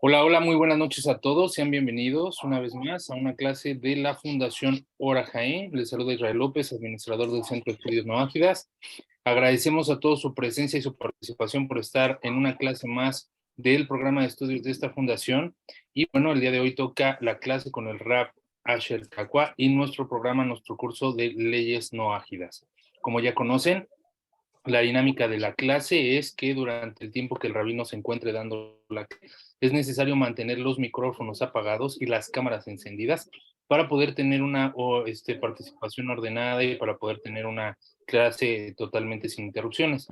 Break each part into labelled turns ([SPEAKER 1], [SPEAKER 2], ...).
[SPEAKER 1] Hola, hola, muy buenas noches a todos. Sean bienvenidos una vez más a una clase de la Fundación Ora Jaén. Les saluda Israel López, administrador del Centro de Estudios No Ágidas. Agradecemos a todos su presencia y su participación por estar en una clase más del programa de estudios de esta fundación. Y bueno, el día de hoy toca la clase con el Rab Asher Kakwa y nuestro programa, nuestro curso de leyes no ágidas. Como ya conocen, la dinámica de la clase es que durante el tiempo que el rabino se encuentre dando la clase, es necesario mantener los micrófonos apagados y las cámaras encendidas para poder tener una participación ordenada y para poder tener una clase totalmente sin interrupciones.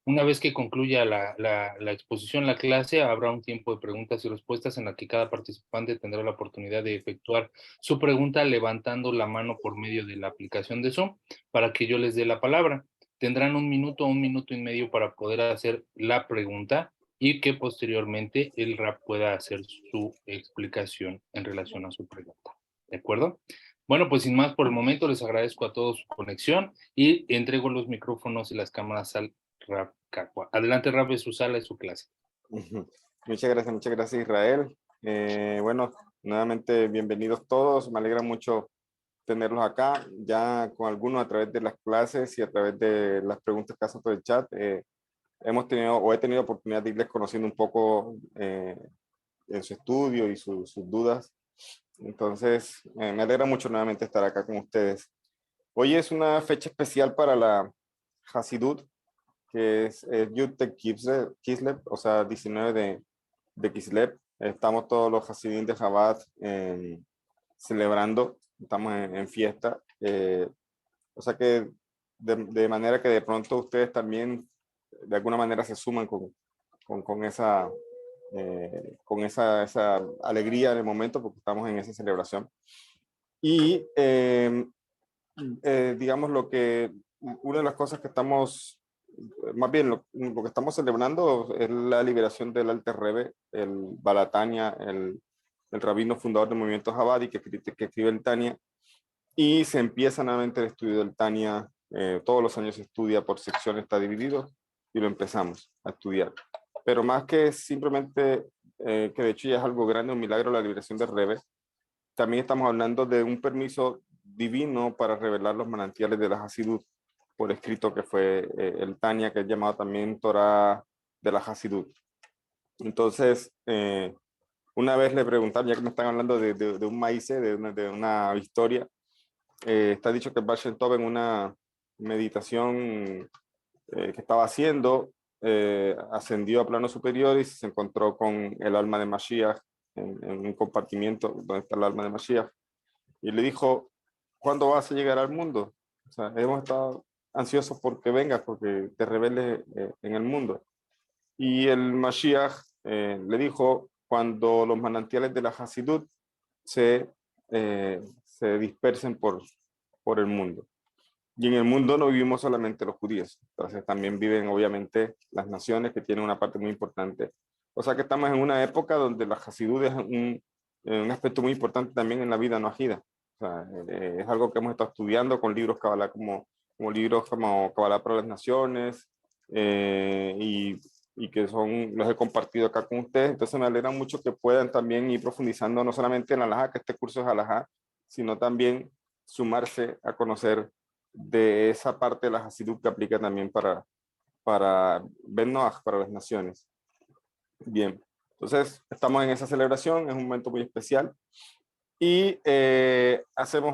[SPEAKER 1] Una vez que concluya la exposición, la clase, habrá un tiempo de preguntas y respuestas en la que cada participante tendrá la oportunidad de efectuar su pregunta levantando la mano por medio de la aplicación de Zoom para que yo les dé la palabra. Tendrán un minuto y medio para poder hacer la pregunta y que posteriormente el RAP pueda hacer su explicación en relación a su pregunta. ¿De acuerdo? Bueno, pues sin más por el momento, les agradezco a todos su conexión y entrego los micrófonos y las cámaras al RAP Cacua. Adelante, RAP, es su sala, es su clase.
[SPEAKER 2] Ujú. Muchas gracias Israel. Bueno, nuevamente bienvenidos todos. Me alegra mucho tenerlos acá, ya con algunos a través de las clases y a través de las preguntas que hacen por el chat. He tenido oportunidad de irles conociendo un poco en su estudio y sus dudas. Entonces, me alegra mucho nuevamente estar acá con ustedes. Hoy es una fecha especial para la Hasidut, que es Yud Kislev, o sea, 19 de Kislev. Estamos todos los Hasidim de Chabad celebrando, estamos en fiesta. O sea que de manera que de pronto ustedes también de alguna manera se suman con esa alegría en el momento porque estamos en esa celebración. Y digamos una de las cosas que estamos, más bien lo que estamos celebrando es la liberación del Alter Rebbe, el Balatania, el rabino fundador del movimiento Jabadi que escribe el Tania, y se empieza nuevamente el estudio del Tania. Todos los años se estudia por sección, está dividido, y lo empezamos a estudiar. Pero más que simplemente, que de hecho ya es algo grande, un milagro la liberación del Rebbe, también estamos hablando de un permiso divino para revelar los manantiales de la Hasidut por escrito, que fue el Tania, que es llamado también Torah de la Hasidut. Entonces, una vez le preguntaron, ya que me están hablando de un maíz, de una historia, está dicho que Baal Shem Tov en una meditación que estaba haciendo, ascendió a planos superiores y se encontró con el alma de Mashiach en un compartimiento donde está el alma de Mashiach, y le dijo: ¿cuándo vas a llegar al mundo? O sea, hemos estado ansiosos porque vengas, porque te reveles en el mundo. Y el Mashiach le dijo: cuando los manantiales de la Hasidut se dispersen por el mundo. Y en el mundo no vivimos solamente los judíos, entonces también viven obviamente las naciones, que tienen una parte muy importante. O sea que estamos en una época donde la Hasidut es un aspecto muy importante también en la vida no ajida. O sea, es algo que hemos estado estudiando con libros Kabbalah, como libros como Kabbalah para las Naciones, y que los he compartido acá con ustedes. Entonces me alegra mucho que puedan también ir profundizando no solamente en la halajá, que este curso es halajá, sino también sumarse a conocer de esa parte de la Hasidut que aplica también para Ben Noach, para las naciones. Bien, entonces estamos en esa celebración, es un momento muy especial, y hacemos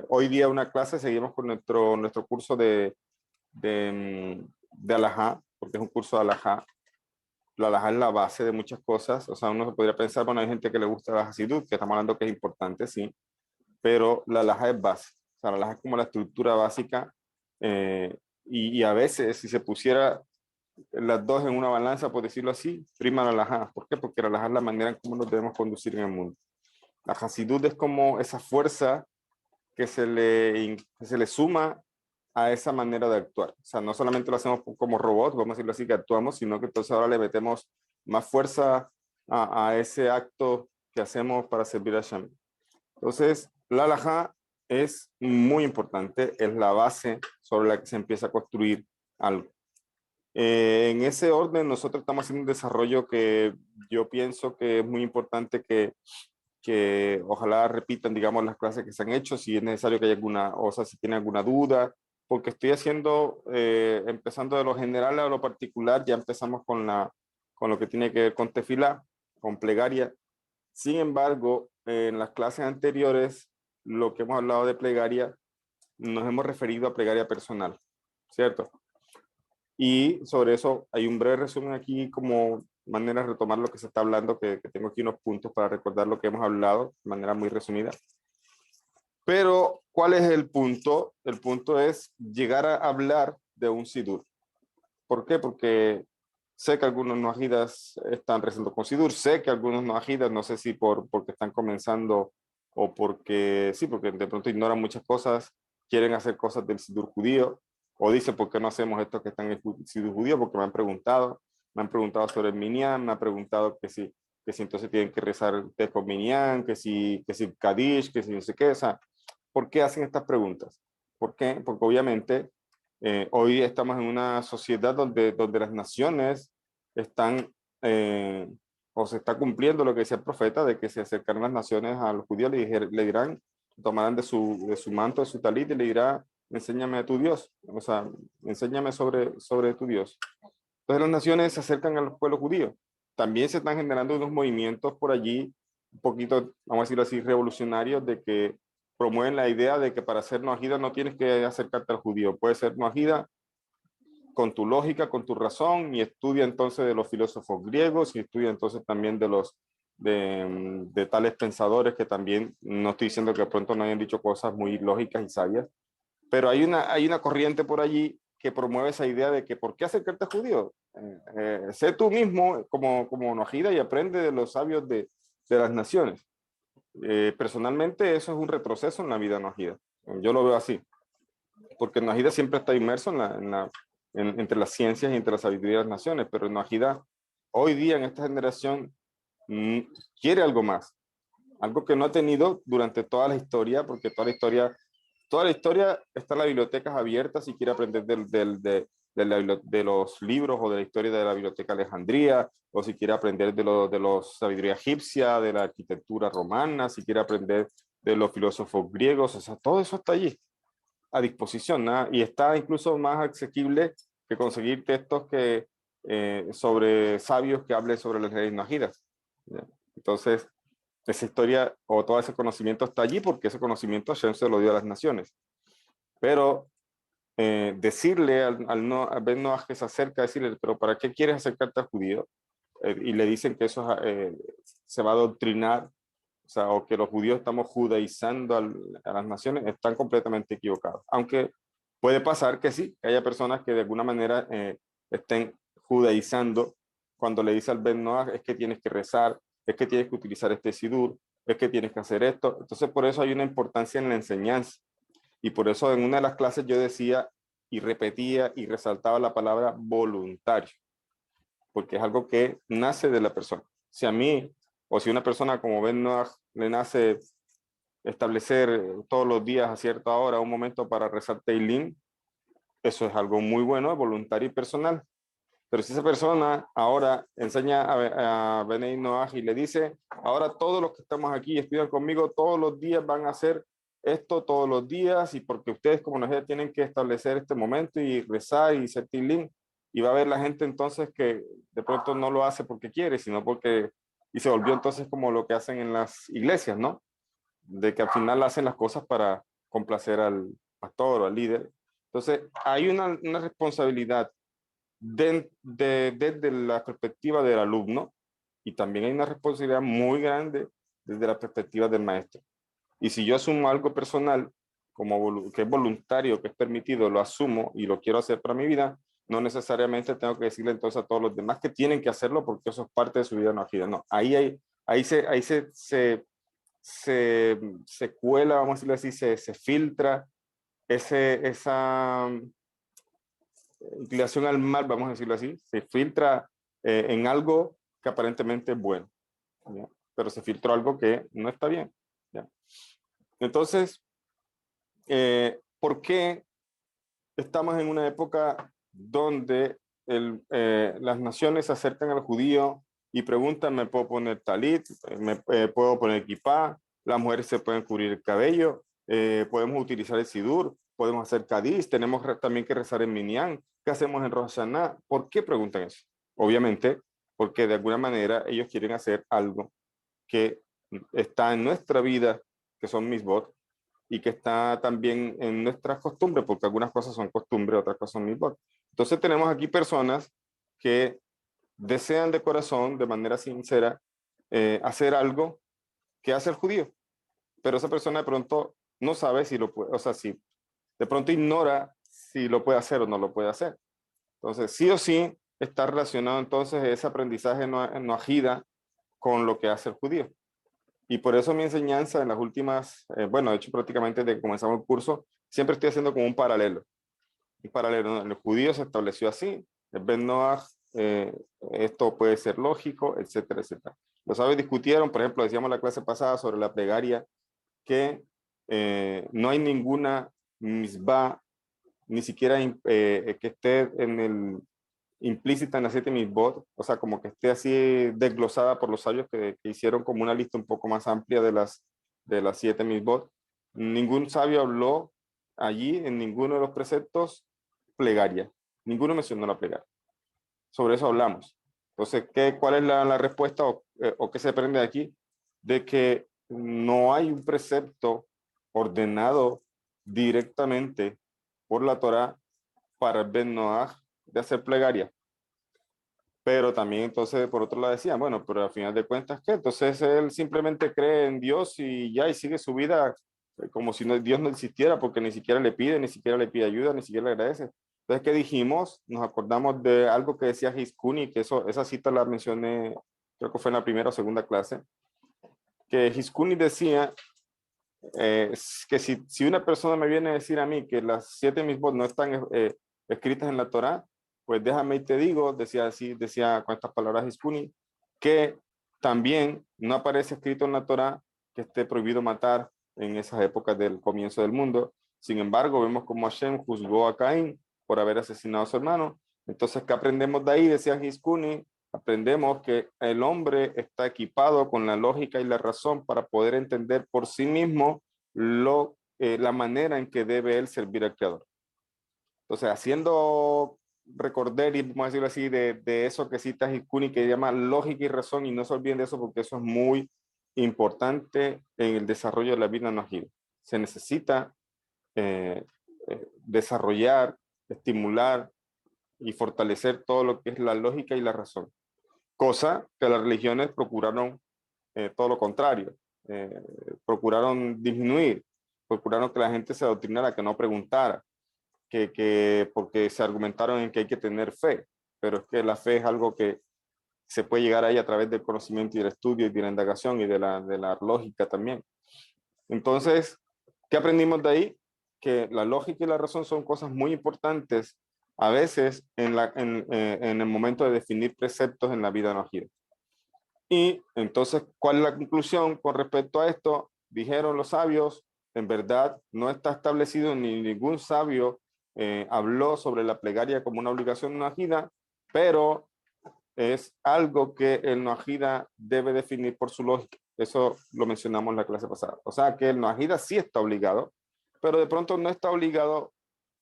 [SPEAKER 2] hoy día una clase, seguimos con nuestro curso de halajá, porque es un curso de halajá. La halajá es la base de muchas cosas. O sea, uno se podría pensar, bueno, hay gente que le gusta la Hasidut, que estamos hablando que es importante, sí, pero la halajá es base. O sea, la halajá es como la estructura básica, y a veces si se pusiera las dos en una balanza, por decirlo así, prima la halajá. ¿Por qué? Porque la halajá es la manera en cómo nos debemos conducir en el mundo. La Hasidut es como esa fuerza que se le suma a esa manera de actuar. O sea, no solamente lo hacemos como robots, vamos a decirlo así, que actuamos, sino que entonces ahora le metemos más fuerza a ese acto que hacemos para servir a Hashem. Entonces, la halajá es muy importante, es la base sobre la que se empieza a construir algo. En ese orden, nosotros estamos haciendo un desarrollo que yo pienso que es muy importante que ojalá repitan, digamos, las clases que se han hecho, si es necesario que haya alguna, o sea, si tienen alguna duda, porque estoy haciendo, empezando de lo general a lo particular, ya empezamos con lo que tiene que ver con tefilá, con plegaria. Sin embargo, en las clases anteriores, lo que hemos hablado de plegaria, nos hemos referido a plegaria personal, ¿cierto? Y sobre eso hay un breve resumen aquí como manera de retomar lo que se está hablando, que tengo aquí unos puntos para recordar lo que hemos hablado de manera muy resumida. Pero, ¿cuál es el punto? El punto es llegar a hablar de un sidur. ¿Por qué? Porque sé que algunos noajidas están rezando con sidur, sé que algunos noajidas, no sé si porque están comenzando o porque, sí, porque de pronto ignoran muchas cosas, quieren hacer cosas del sidur judío, o dicen, ¿por qué no hacemos esto que está en el sidur judío? Porque me han preguntado sobre el minyan, me han preguntado que si entonces tienen que rezar con minyan, que si Kadish, que si no sé qué, o sea, ¿por qué hacen estas preguntas? ¿Por qué? Porque obviamente hoy estamos en una sociedad donde las naciones están, o se está cumpliendo lo que decía el profeta, de que se acercarán las naciones a los judíos, le dirán, tomarán de su manto, de su talit, y le dirá, enséñame a tu Dios, o sea, enséñame sobre tu Dios. Entonces las naciones se acercan al pueblo judío. También se están generando unos movimientos por allí, un poquito, vamos a decirlo así, revolucionarios, de que promueven la idea de que para ser noajida no tienes que acercarte al judío, puedes ser noajida con tu lógica, con tu razón, y estudia entonces de los filósofos griegos y estudia entonces también de tales pensadores que también, no estoy diciendo que de pronto no hayan dicho cosas muy lógicas y sabias, pero hay una corriente por allí que promueve esa idea de que ¿por qué acercarte a judío? Sé tú mismo como noajida y aprende de los sabios de las naciones. Personalmente eso es un retroceso en la vida noajida. Yo lo veo así, porque el noajida siempre está inmerso entre las ciencias y entre la sabiduría de las naciones, pero el noajida hoy día en esta generación mm, quiere algo más, algo que no ha tenido durante toda la historia, porque toda la historia está en las bibliotecas abiertas si quiere aprender de los libros o de la historia de la biblioteca Alejandría, o si quiere aprender de los sabiduría egipcia, de la arquitectura romana, si quiere aprender de los filósofos griegos, o sea, todo eso está allí a disposición, ¿no? Y está incluso más asequible que conseguir textos sobre sabios que hablen sobre las leyes najidas. ¿Ya? Entonces, esa historia o todo ese conocimiento está allí porque ese conocimiento Hashem se lo dio a las naciones. Pero decirle al Ben Noah que se acerca, decirle, pero ¿para qué quieres acercarte al judío? Y le dicen que eso se va a adoctrinar, o sea, o que los judíos estamos judaizando a las naciones, están completamente equivocados. Aunque puede pasar que sí, que haya personas que de alguna manera estén judaizando cuando le dice al Ben Noah, es que tienes que rezar, es que tienes que utilizar este sidur, es que tienes que hacer esto. Entonces, por eso hay una importancia en la enseñanza. Y por eso en una de las clases yo decía y repetía y resaltaba la palabra voluntario, porque es algo que nace de la persona. Si a mí, o si una persona como Ben Noah le nace establecer todos los días a cierta hora un momento para rezar Teilim, eso es algo muy bueno, voluntario y personal. Pero si esa persona ahora enseña a Benei Noah y le dice, ahora todos los que estamos aquí y estudian conmigo, todos los días van a hacer esto todos los días, y porque ustedes como nosotros tienen que establecer este momento y rezar y ser Teilim, y va a haber la gente entonces que de pronto no lo hace porque quiere, sino porque, y se volvió entonces como lo que hacen en las iglesias, ¿no? De que al final hacen las cosas para complacer al pastor o al líder. Entonces, hay una responsabilidad desde la perspectiva del alumno, y también hay una responsabilidad muy grande desde la perspectiva del maestro. Y si yo asumo algo personal, que es voluntario, que es permitido, lo asumo y lo quiero hacer para mi vida, no necesariamente tengo que decirle entonces a todos los demás que tienen que hacerlo porque eso es parte de su vida no gira. No, se cuela, vamos a decirlo así, se filtra esa inclinación al mal, vamos a decirlo así, se filtra en algo que aparentemente es bueno, ¿ya? Pero se filtró algo que no está bien, ¿ya? Entonces, ¿por qué estamos en una época donde las naciones se acercan al judío y preguntan, ¿me puedo poner talit? ¿Puedo poner kipá? Las mujeres se pueden cubrir el cabello, podemos utilizar el sidur, podemos hacer cadiz, tenemos también que rezar en Minyan. ¿Qué hacemos en Rosh Hashanah? ¿Por qué preguntan eso? Obviamente, porque de alguna manera ellos quieren hacer algo que está en nuestra vida, que son misbot, y que está también en nuestras costumbres, porque algunas cosas son costumbres, otras cosas son misbot. Entonces tenemos aquí personas que desean de corazón, de manera sincera, hacer algo que hace el judío, pero esa persona de pronto no sabe si lo puede, o sea, si de pronto ignora si lo puede hacer o no lo puede hacer. Entonces, sí o sí está relacionado entonces ese aprendizaje no agida con lo que hace el judío. Y por eso mi enseñanza en las últimas, bueno, de hecho prácticamente desde que comenzamos el curso, siempre estoy haciendo como un paralelo. Un paralelo, ¿no? El judío se estableció así, el Ben Noach, esto puede ser lógico, etcétera, etcétera. Los sabios discutieron, por ejemplo, decíamos la clase pasada sobre la plegaria, que no hay ninguna misbah, ni siquiera que esté implícita en las 7 misbot, o sea, como que esté así desglosada por los sabios que hicieron como una lista un poco más amplia de las 7 misbot. Ningún sabio habló allí en ninguno de los preceptos plegaria. Ninguno mencionó la plegaria. Sobre eso hablamos. Entonces, ¿cuál es la respuesta o qué se aprende de aquí? De que no hay un precepto ordenado directamente por la Torá para el Ben Noach de hacer plegaria. Pero también entonces por otro lado decían, bueno, pero al final de cuentas, ¿qué? Entonces él simplemente cree en Dios y ya, y sigue su vida como si Dios no existiera, porque ni siquiera le pide ayuda, ni siquiera le agradece. Entonces, ¿qué dijimos? Nos acordamos de algo que decía Hiskuni, que esa cita la mencioné, creo que fue en la primera o segunda clase, que Hiskuni decía que si una persona me viene a decir a mí que las 7 misbot no están escritas en la Torá, pues déjame y te digo, decía con estas palabras Hiskuni, que también no aparece escrito en la Torá que esté prohibido matar en esas épocas del comienzo del mundo. Sin embargo, vemos como Hashem juzgó a Caín por haber asesinado a su hermano. Entonces, ¿qué aprendemos de ahí? Decía Hiskuni, aprendemos que el hombre está equipado con la lógica y la razón para poder entender por sí mismo la manera en que debe él servir al Creador. Entonces, haciendo recordar, y vamos a decirlo así, de eso que cita Hiskuni, que llama lógica y razón, y no se olviden de eso porque eso es muy importante en el desarrollo de la vida najída. Se necesita desarrollar, estimular y fortalecer todo lo que es la lógica y la razón. Cosa que las religiones procuraron todo lo contrario. Procuraron disminuir, procuraron que la gente se adoctrinara, que no preguntara, porque se argumentaron en que hay que tener fe, pero es que la fe es algo que se puede llegar ahí a través del conocimiento y del estudio y de la indagación y de la lógica también. Entonces, ¿qué aprendimos de ahí? Que la lógica y la razón son cosas muy importantes a veces en el momento de definir preceptos en la vida najída. Y entonces, ¿cuál es la conclusión con respecto a esto? Dijeron los sabios, en verdad no está establecido ni ningún sabio habló sobre la plegaria como una obligación najída, pero es algo que el najída debe definir por su lógica. Eso lo mencionamos en la clase pasada. O sea, que el najída sí está obligado, pero de pronto no está obligado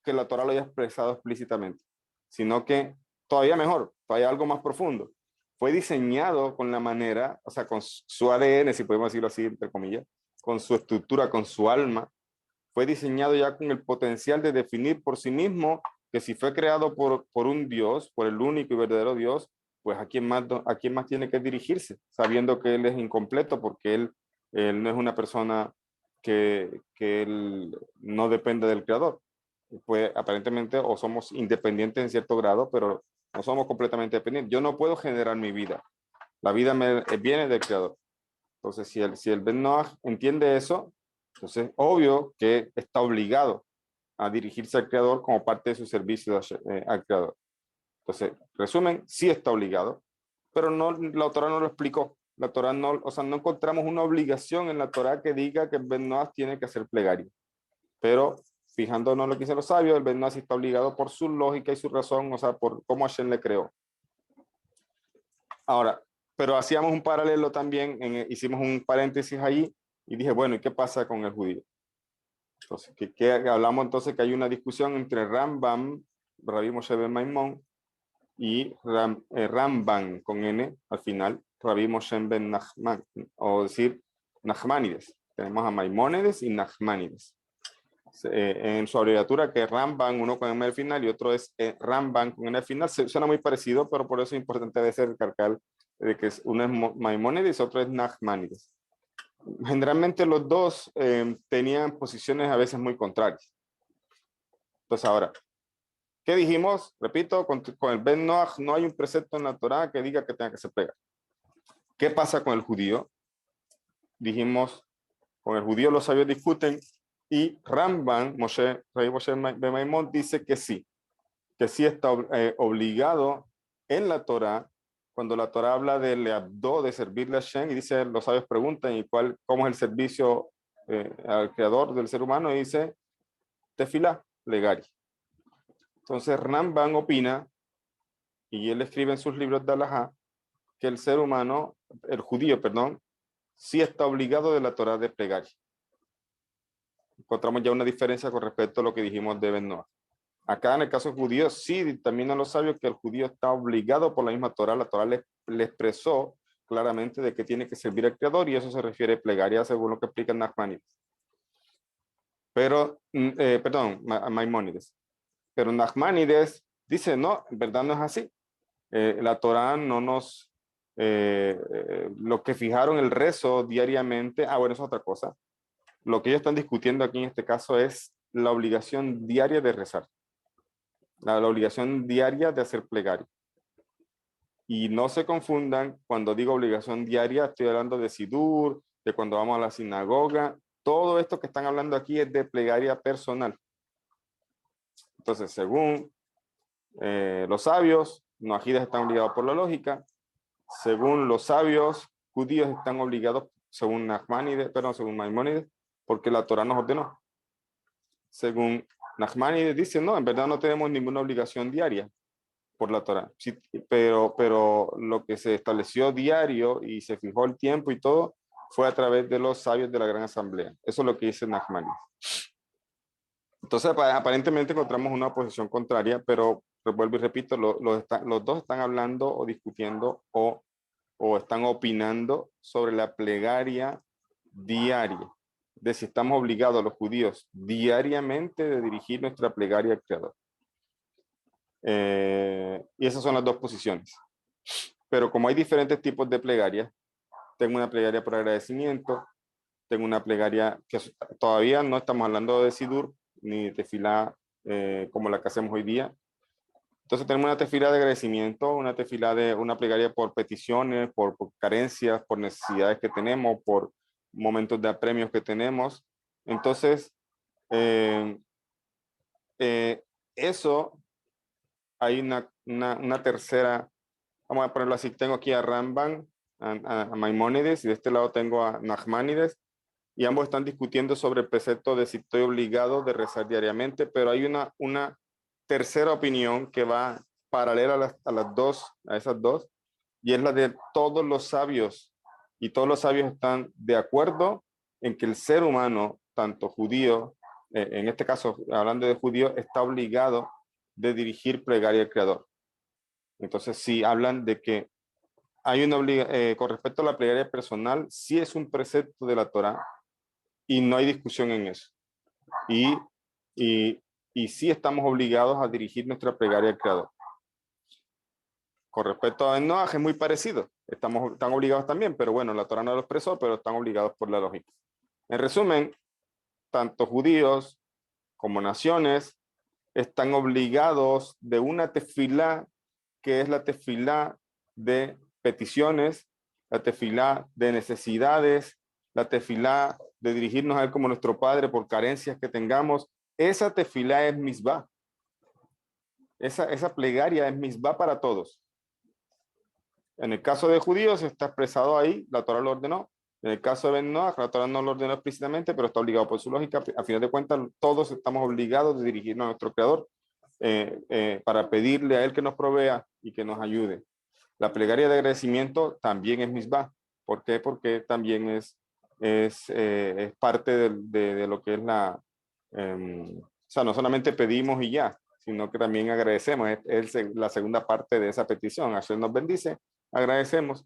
[SPEAKER 2] que la Torah lo haya expresado explícitamente, sino que todavía mejor, todavía algo más profundo. Fue diseñado con la manera, o sea, con su ADN, si podemos decirlo así, entre comillas, con su estructura, con su alma, fue diseñado ya con el potencial de definir por sí mismo que si fue creado por un Dios, por el único y verdadero Dios, pues a quién más tiene que dirigirse, sabiendo que Él es incompleto, porque él no es una persona que él no depende del Creador. Pues aparentemente o somos independientes en cierto grado, pero no somos completamente dependientes. Yo no puedo generar mi vida. La vida viene del Creador. Entonces, si el Ben Noach entiende eso, entonces obvio que está obligado a dirigirse al Creador como parte de su servicio al Creador. Entonces, resumen, sí está obligado, pero no, la Torah no lo explicó. La Torah no, o sea, no encontramos una obligación en la Torah que diga que el Ben Noach tiene que hacer plegaria. Pero fijándonos en lo que dicen los sabios, el Ben Noach está obligado por su lógica y su razón, o sea, por cómo Hashem le creó. Ahora, pero hacíamos un paralelo también, hicimos un paréntesis ahí y dije, bueno, ¿y qué pasa con el judío? Entonces, ¿qué hablamos entonces? Que hay una discusión entre Rambam, Rabbi Moshe ben Maimón, y Ramban con N al final, Rabbi Moshe ben Nachman, o decir, Nachmanides. Tenemos a Maimónides y Nachmanides. En su abreviatura, que es Ramban, uno con M al final y otro es Ramban con N al final, suena muy parecido, pero por eso es importante a veces recalcar de que uno es Maimónides y otro es Nachmanides. Generalmente los dos tenían posiciones a veces muy contrarias. Entonces ahora, ¿qué dijimos? Repito, con el Ben Noach no hay un precepto en la Torá que diga que tenga que ser plegaria. ¿Qué pasa con el judío? Dijimos, con el judío los sabios discuten y Ramban, Rabbi Moshe ben Maimón, dice que sí está obligado en la Torá, cuando la Torá habla de leabdó, de servirle a Hashem, y dice, los sabios preguntan, ¿y cómo es el servicio al creador del ser humano? Y dice, tefilá, plegaria. Entonces Ramban opina, y él escribe en sus libros de Alajá, que el ser humano, el judío, perdón, sí está obligado de la Torá de plegaria. Encontramos ya una diferencia con respecto a lo que dijimos de Ben Noach. Acá en el caso judío, sí dictaminan los sabios que el judío está obligado por la misma Torá. La Torá le expresó claramente de que tiene que servir al Creador y eso se refiere a plegaria según lo que explica Nachmanides. Pero, Maimónides. Pero Nachmanides dice, no, en verdad no es así. La Torá no nos... lo que fijaron el rezo diariamente, bueno, eso es otra cosa. Lo que ellos están discutiendo aquí en este caso es la obligación diaria de rezar. La obligación diaria de hacer plegaria. Y no se confundan, cuando digo obligación diaria, estoy hablando de Sidur, de cuando vamos a la sinagoga. Todo esto que están hablando aquí es de plegaria personal. Entonces, según los sabios, noajidas están obligados por la lógica. Según los sabios, judíos están obligados, según Maimónides, porque la Torá nos ordenó. Según Nachmanides dice, no, en verdad no tenemos ninguna obligación diaria por la Torá. Sí, pero lo que se estableció diario y se fijó el tiempo y todo fue a través de los sabios de la Gran Asamblea. Eso es lo que dice Nachmanides. Entonces, aparentemente encontramos una posición contraria, pero vuelvo y repito, los dos están hablando o discutiendo o están opinando sobre la plegaria diaria, de si estamos obligados los judíos diariamente de dirigir nuestra plegaria al Creador. Y esas son las dos posiciones. Pero como hay diferentes tipos de plegaria, tengo una plegaria por agradecimiento, tengo una plegaria que todavía no estamos hablando de Sidur ni de tefilá como la que hacemos hoy día. Entonces tenemos una tefilá de agradecimiento, una plegaria por peticiones, por carencias, por necesidades que tenemos, por momentos de apremios que tenemos. Entonces, eso hay una tercera, vamos a ponerlo así, tengo aquí a Ramban, a Maimónides, y de este lado tengo a Nachmanides, y ambos están discutiendo sobre el precepto de si estoy obligado de rezar diariamente, pero hay una tercera opinión que va paralela a esas dos, y es la de todos los sabios, y todos los sabios están de acuerdo en que el ser humano, tanto judío, en este caso hablando de judío, está obligado de dirigir plegaria al Creador. Entonces, si hablan de que hay una obligación, con respecto a la plegaria personal, sí es un precepto de la Torá y no hay discusión en eso. Y sí estamos obligados a dirigir nuestra plegaria al Creador. Con respecto a Noaj es muy parecido. Están obligados también, pero bueno, la Torá no lo expresó, pero están obligados por la lógica. En resumen, tanto judíos como naciones están obligados de una tefilá, que es la tefilá de peticiones, la tefilá de necesidades, la tefilá de dirigirnos a Él como nuestro Padre por carencias que tengamos. Esa tefilá es misbah. Esa plegaria es misbah para todos. En el caso de judíos está expresado ahí, la Torá lo ordenó, En el caso de Ben Noach, la Torah no lo ordenó explícitamente, pero está obligado por su lógica. A final de cuentas, todos estamos obligados a dirigirnos a nuestro Creador para pedirle a Él que nos provea y que nos ayude. La plegaria de agradecimiento también es misbah. ¿Por qué? Porque también es parte de lo que es o sea, no solamente pedimos y ya, sino que también agradecemos. Es la segunda parte de esa petición. Hashem nos bendice, agradecemos.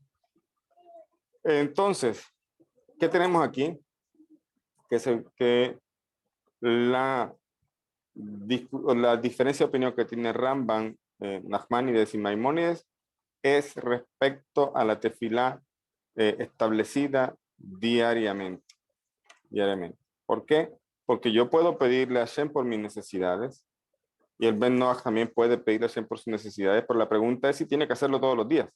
[SPEAKER 2] Entonces, ¿qué tenemos aquí? Que la diferencia de opinión que tiene Ramban, Nachmanides y Maimónides es respecto a la tefilá establecida diariamente. ¿Por qué? Porque yo puedo pedirle a Hashem por mis necesidades y el Ben Noach también puede pedirle a Hashem por sus necesidades, pero la pregunta es si tiene que hacerlo todos los días.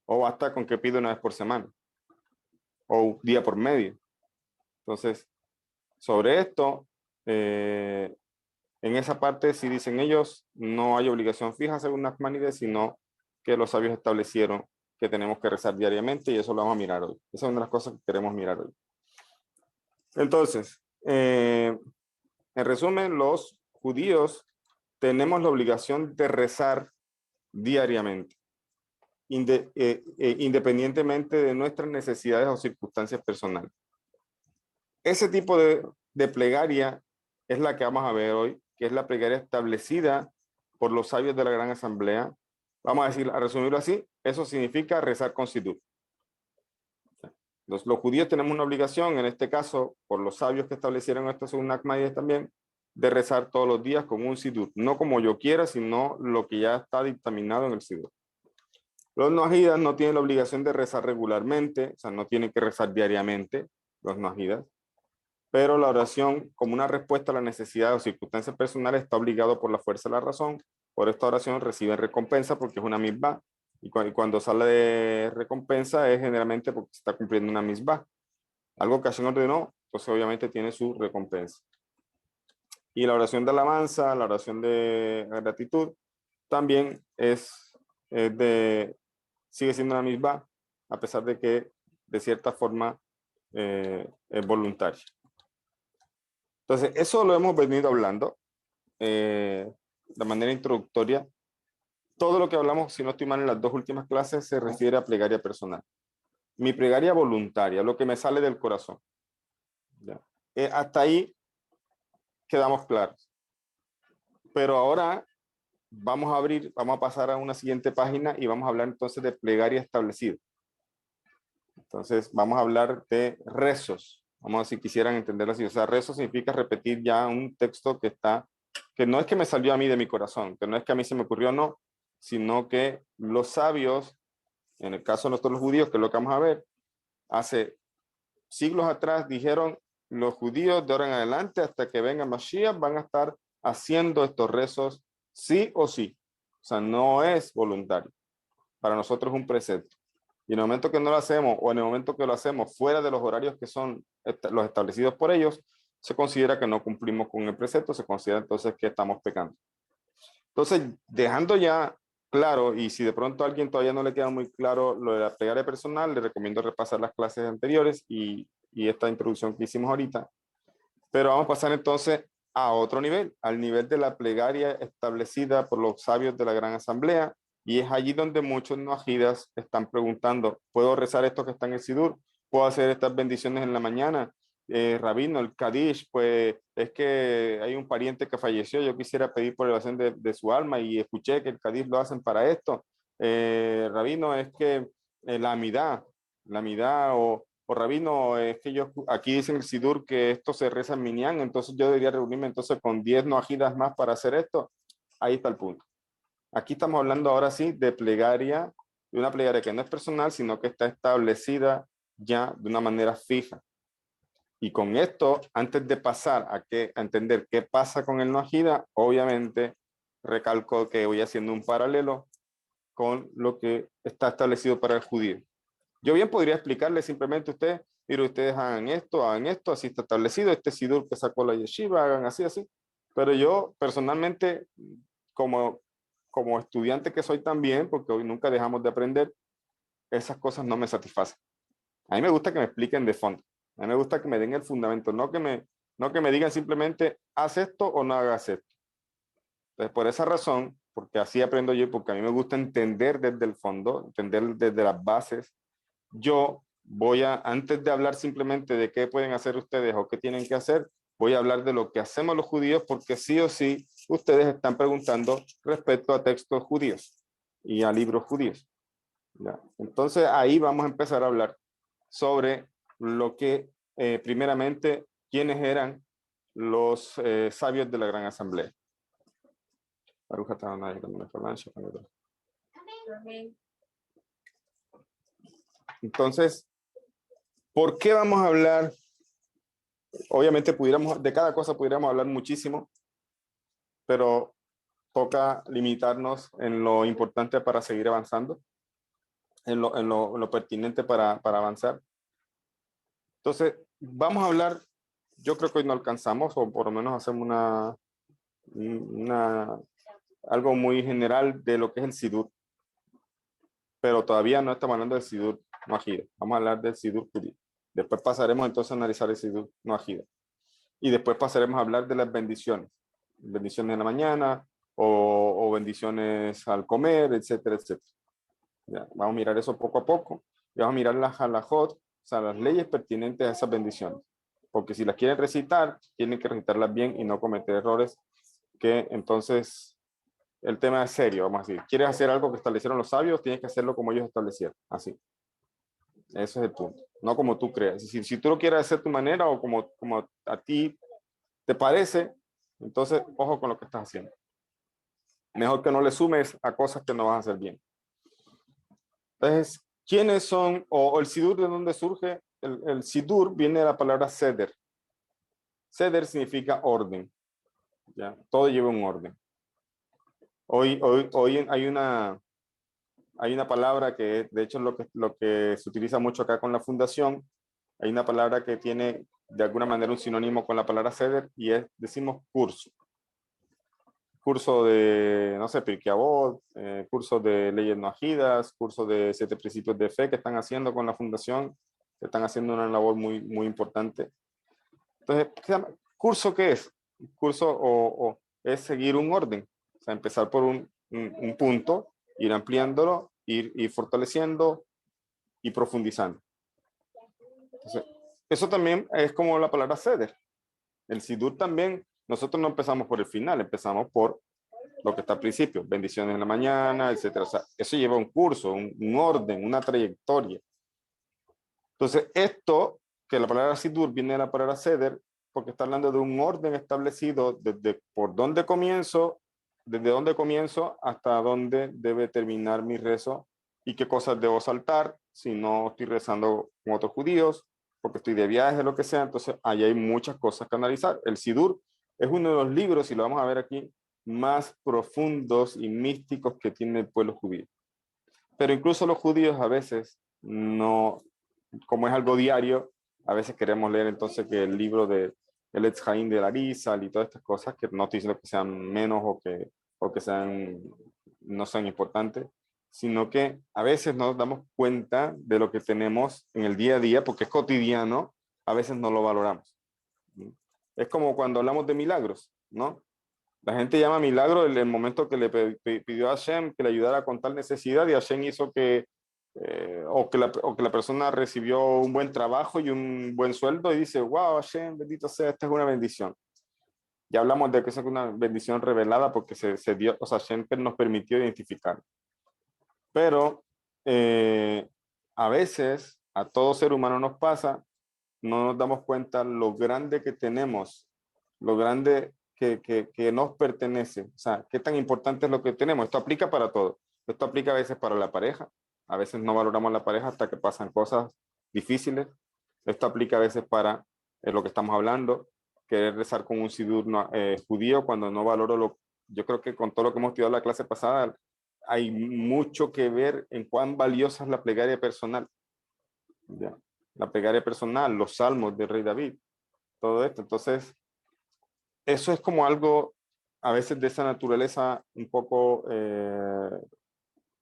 [SPEAKER 2] O basta con que pida una vez por semana o un día por medio. Entonces, sobre esto, en esa parte, si dicen ellos, no hay obligación fija según Nachmanides, sino que los sabios establecieron que tenemos que rezar diariamente y eso lo vamos a mirar hoy. Esa es una de las cosas que queremos mirar hoy. Entonces, en resumen, los judíos tenemos la obligación de rezar diariamente, independientemente de nuestras necesidades o circunstancias personales. Ese tipo de plegaria es la que vamos a ver hoy, que es la plegaria establecida por los sabios de la Gran Asamblea. Vamos a decir, a resumirlo así, eso significa rezar con siddur. Los judíos tenemos una obligación, en este caso, por los sabios que establecieron esto según Nachmanides también, de rezar todos los días con un siddur, no como yo quiera, sino lo que ya está dictaminado en el siddur. Los noajidas no tienen la obligación de rezar regularmente, o sea, no tienen que rezar diariamente, los noajidas, pero la oración, como una respuesta a la necesidad o circunstancias personales, está obligado por la fuerza de la razón. Por esta oración reciben recompensa porque es una misbah. Y cuando sale de recompensa es generalmente porque se está cumpliendo una misbah. Algo que Hashem ordenó, pues obviamente tiene su recompensa. Y la oración de alabanza, la oración de gratitud, también sigue siendo una misbah, a pesar de que de cierta forma es voluntaria. Entonces, eso lo hemos venido hablando de manera introductoria. Todo lo que hablamos, si no estoy mal, en las 2 últimas clases se refiere a plegaria personal. Mi plegaria voluntaria, lo que me sale del corazón. ¿Ya? Hasta ahí quedamos claros. Pero ahora vamos a pasar a una siguiente página y vamos a hablar entonces de plegaria establecida. Entonces, vamos a hablar de rezos. Vamos a ver si quisieran entenderlo así. O sea, rezo significa repetir ya un texto que no es que me salió a mí de mi corazón, que no es que a mí se me ocurrió, no, sino que los sabios, en el caso de nosotros los judíos, que es lo que vamos a ver, hace siglos atrás dijeron, los judíos de ahora en adelante, hasta que venga Mashiach, van a estar haciendo estos rezos sí o sí. O sea, no es voluntario. Para nosotros es un precepto. Y en el momento que no lo hacemos, o en el momento que lo hacemos fuera de los horarios que son los establecidos por ellos, se considera que no cumplimos con el precepto, se considera entonces que estamos pecando. Entonces, dejando ya claro, y si de pronto a alguien todavía no le queda muy claro lo de la plegaria personal, le recomiendo repasar las clases anteriores y esta introducción que hicimos ahorita. Pero vamos a pasar entonces a otro nivel, al nivel de la plegaria establecida por los sabios de la Gran Asamblea, y es allí donde muchos noajidas están preguntando, ¿puedo rezar esto que está en el Sidur? ¿Puedo hacer estas bendiciones en la mañana? Rabino, el Kadish, pues es que hay un pariente que falleció, yo quisiera pedir por elevación de su alma y escuché que el Kadish lo hacen para esto. Rabino, es que la amidad o Rabino, es que aquí dicen el Sidur que esto se reza en Minyan, entonces yo debería reunirme entonces con 10 noajidas más para hacer esto. Ahí está el punto. Aquí estamos hablando ahora sí de plegaria, de una plegaria que no es personal, sino que está establecida ya de una manera fija. Y con esto, antes de pasar a entender qué pasa con el noajida, obviamente recalco que voy haciendo un paralelo con lo que está establecido para el judío. Yo bien podría explicarle simplemente a ustedes, mire, ustedes hagan esto, así está establecido, este sidur que sacó la yeshiva, hagan así, así. Pero yo personalmente, como estudiante que soy también, porque hoy nunca dejamos de aprender, esas cosas no me satisfacen. A mí me gusta que me expliquen de fondo. A mí me gusta que me den el fundamento, no que me digan simplemente haz esto o no hagas esto. Entonces, por esa razón, porque así aprendo yo, porque a mí me gusta entender desde el fondo, entender desde las bases, yo voy a, antes de hablar simplemente de qué pueden hacer ustedes o qué tienen que hacer, voy a hablar de lo que hacemos los judíos, porque sí o sí ustedes están preguntando respecto a textos judíos y a libros judíos. ¿Ya? Entonces ahí vamos a empezar a hablar sobre lo que primeramente, quiénes eran los sabios de la Gran Asamblea. Entonces, ¿por qué vamos a hablar? Obviamente de cada cosa pudiéramos hablar muchísimo, pero toca limitarnos en lo importante para seguir avanzando, en lo pertinente para avanzar. Entonces, vamos a hablar, yo creo que hoy no alcanzamos, o por lo menos hacemos algo muy general de lo que es el Sidur, pero todavía no estamos hablando del Sidur no Ajida. Vamos a hablar del Sidur judío. Después pasaremos entonces a analizar el Sidur no Ajida. Y después pasaremos a hablar de las bendiciones. Bendiciones en la mañana o bendiciones al comer, etcétera, etcétera. Ya, vamos a mirar eso poco a poco. Y vamos a mirar las halajot, o sea, las leyes pertinentes a esas bendiciones. Porque si las quieren recitar, tienen que recitarlas bien y no cometer errores que entonces el tema es serio, vamos a decir. ¿Quieres hacer algo que establecieron los sabios? Tienes que hacerlo como ellos establecieron. Así. Ese es el punto. No como tú creas. Si tú lo quieres hacer de tu manera o como a ti te parece, entonces ojo con lo que estás haciendo. Mejor que no le sumes a cosas que no vas a hacer bien. Entonces, ¿quiénes son? O el Sidur, ¿de dónde surge? El Sidur viene de la palabra Seder. Seder significa orden. ¿Ya? Todo lleva un orden. Hoy hay una palabra que de hecho es lo que se utiliza mucho acá con la fundación. Hay una palabra que tiene de alguna manera un sinónimo con la palabra Seder y decimos curso. Curso de, no sé, Pirkei Avot, curso de leyes no ajidas, curso de 7 principios de fe que están haciendo con la fundación, que están haciendo una labor muy, muy importante. Entonces, ¿curso qué es? Curso es seguir un orden, o sea, empezar por un punto, ir ampliándolo, ir fortaleciendo y profundizando. Entonces, eso también es como la palabra ceder. El Sidur también, nosotros no empezamos por el final, empezamos por lo que está al principio, bendiciones en la mañana, etcétera. O sea, eso lleva un curso, un orden, una trayectoria. Entonces, esto, que la palabra Sidur viene de la palabra ceder, porque está hablando de un orden establecido desde desde dónde comienzo hasta dónde debe terminar mi rezo y qué cosas debo saltar si no estoy rezando con otros judíos, porque estoy de viaje, lo que sea. Entonces, ahí hay muchas cosas que analizar. El Sidur es uno de los libros, y lo vamos a ver aquí, más profundos y místicos que tiene el pueblo judío. Pero incluso los judíos a veces no, como es algo diario, a veces queremos leer entonces que el libro de el Etz Haim de Arizal y todas estas cosas, que no estoy diciendo que sean menos o que no sean importantes, sino que a veces nos damos cuenta de lo que tenemos en el día a día, porque es cotidiano, a veces no lo valoramos. Es como cuando hablamos de milagros, ¿no? La gente llama milagro el momento que le pidió a Hashem que le ayudara con tal necesidad y Hashem hizo o que la persona recibió un buen trabajo y un buen sueldo y dice, wow, Hashem, bendito sea, esta es una bendición. Ya hablamos de que es una bendición revelada porque se dio, o sea, Hashem nos permitió identificar. Pero a veces a todo ser humano nos pasa, no nos damos cuenta lo grande que tenemos, lo grande que nos pertenece, o sea, qué tan importante es lo que tenemos. Esto aplica para todo. Esto aplica a veces para la pareja. A veces no valoramos la pareja hasta que pasan cosas difíciles. Esto aplica a veces para lo que estamos hablando, querer rezar con un sidur judío cuando no valoro yo creo que con todo lo que hemos estudiado en la clase pasada, hay mucho que ver en cuán valiosa es la plegaria personal. ¿Ya? La plegaria personal, los salmos del rey David, todo esto. Entonces, eso es como algo a veces de esa naturaleza un poco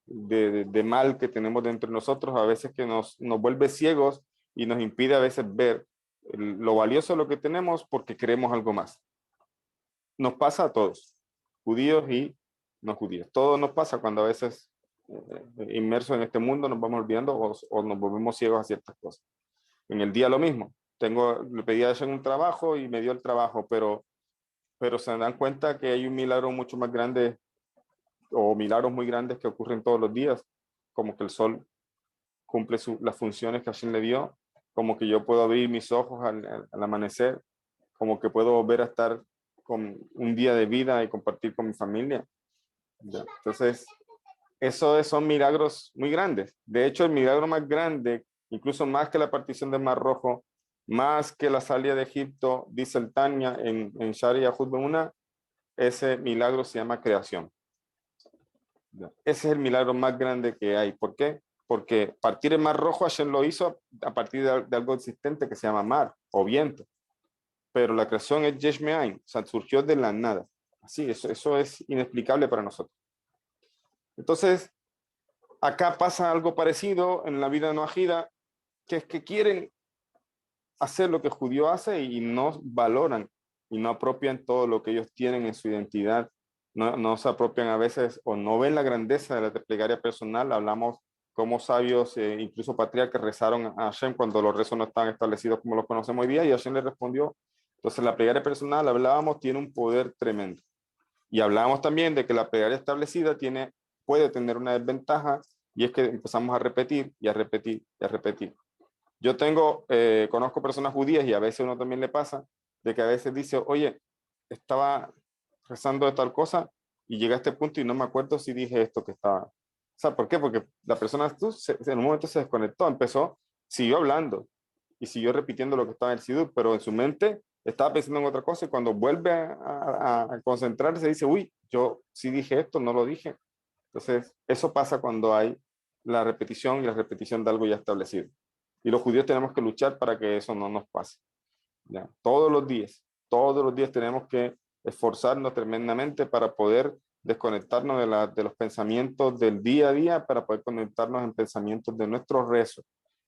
[SPEAKER 2] de mal que tenemos dentro de nosotros, a veces que nos vuelve ciegos y nos impide a veces ver lo valioso de lo que tenemos porque queremos algo más. Nos pasa a todos, judíos y no judíos. Todo nos pasa cuando a veces inmersos en este mundo nos vamos olvidando o nos volvemos ciegos a ciertas cosas. En el día lo mismo. Le pedí a Hashem un trabajo y me dio el trabajo, pero se dan cuenta que hay un milagro mucho más grande o milagros muy grandes que ocurren todos los días, como que el sol cumple las funciones que Hashem le dio, como que yo puedo abrir mis ojos al amanecer, como que puedo volver a estar con un día de vida y compartir con mi familia. ¿Ya? Entonces, son milagros muy grandes. De hecho, el milagro más grande, incluso más que la partición del Mar Rojo, más que la salida de Egipto, dice el Tanya en Shari Yahud Be'una, ese milagro se llama creación. Ese es el milagro más grande que hay. ¿Por qué? Porque partir el Mar Rojo, Hashem lo hizo a partir de algo existente que se llama mar o viento. Pero la creación es Yesh Me'ain, o sea, surgió de la nada. Así, eso es inexplicable para nosotros. Entonces, acá pasa algo parecido en la vida noajida, que es que quieren hacer lo que el judío hace y no valoran y no apropian todo lo que ellos tienen en su identidad. No se apropian a veces o no ven la grandeza de la plegaria personal. Hablamos como sabios, incluso patriarcas, rezaron a Hashem cuando los rezos no estaban establecidos como los conocemos hoy día y Hashem le respondió. Entonces la plegaria personal, hablábamos, tiene un poder tremendo. Y hablábamos también de que la plegaria establecida puede tener una desventaja y es que empezamos a repetir y a repetir y a repetir. Yo conozco personas judías y a veces uno también le pasa de que a veces dice, oye, estaba rezando de tal cosa y llegué a este punto y no me acuerdo si dije esto que estaba. O sea, ¿por qué? Porque la persona en un momento se desconectó, siguió hablando y siguió repitiendo lo que estaba en el Sidur, pero en su mente estaba pensando en otra cosa y cuando vuelve a concentrarse dice, uy, yo sí dije esto, no lo dije. Entonces, eso pasa cuando hay la repetición y la repetición de algo ya establecido. Y los judíos tenemos que luchar para que eso no nos pase. ¿Ya? Todos los días tenemos que esforzarnos tremendamente para poder desconectarnos de los pensamientos del día a día, para poder conectarnos en pensamientos de nuestros rezos,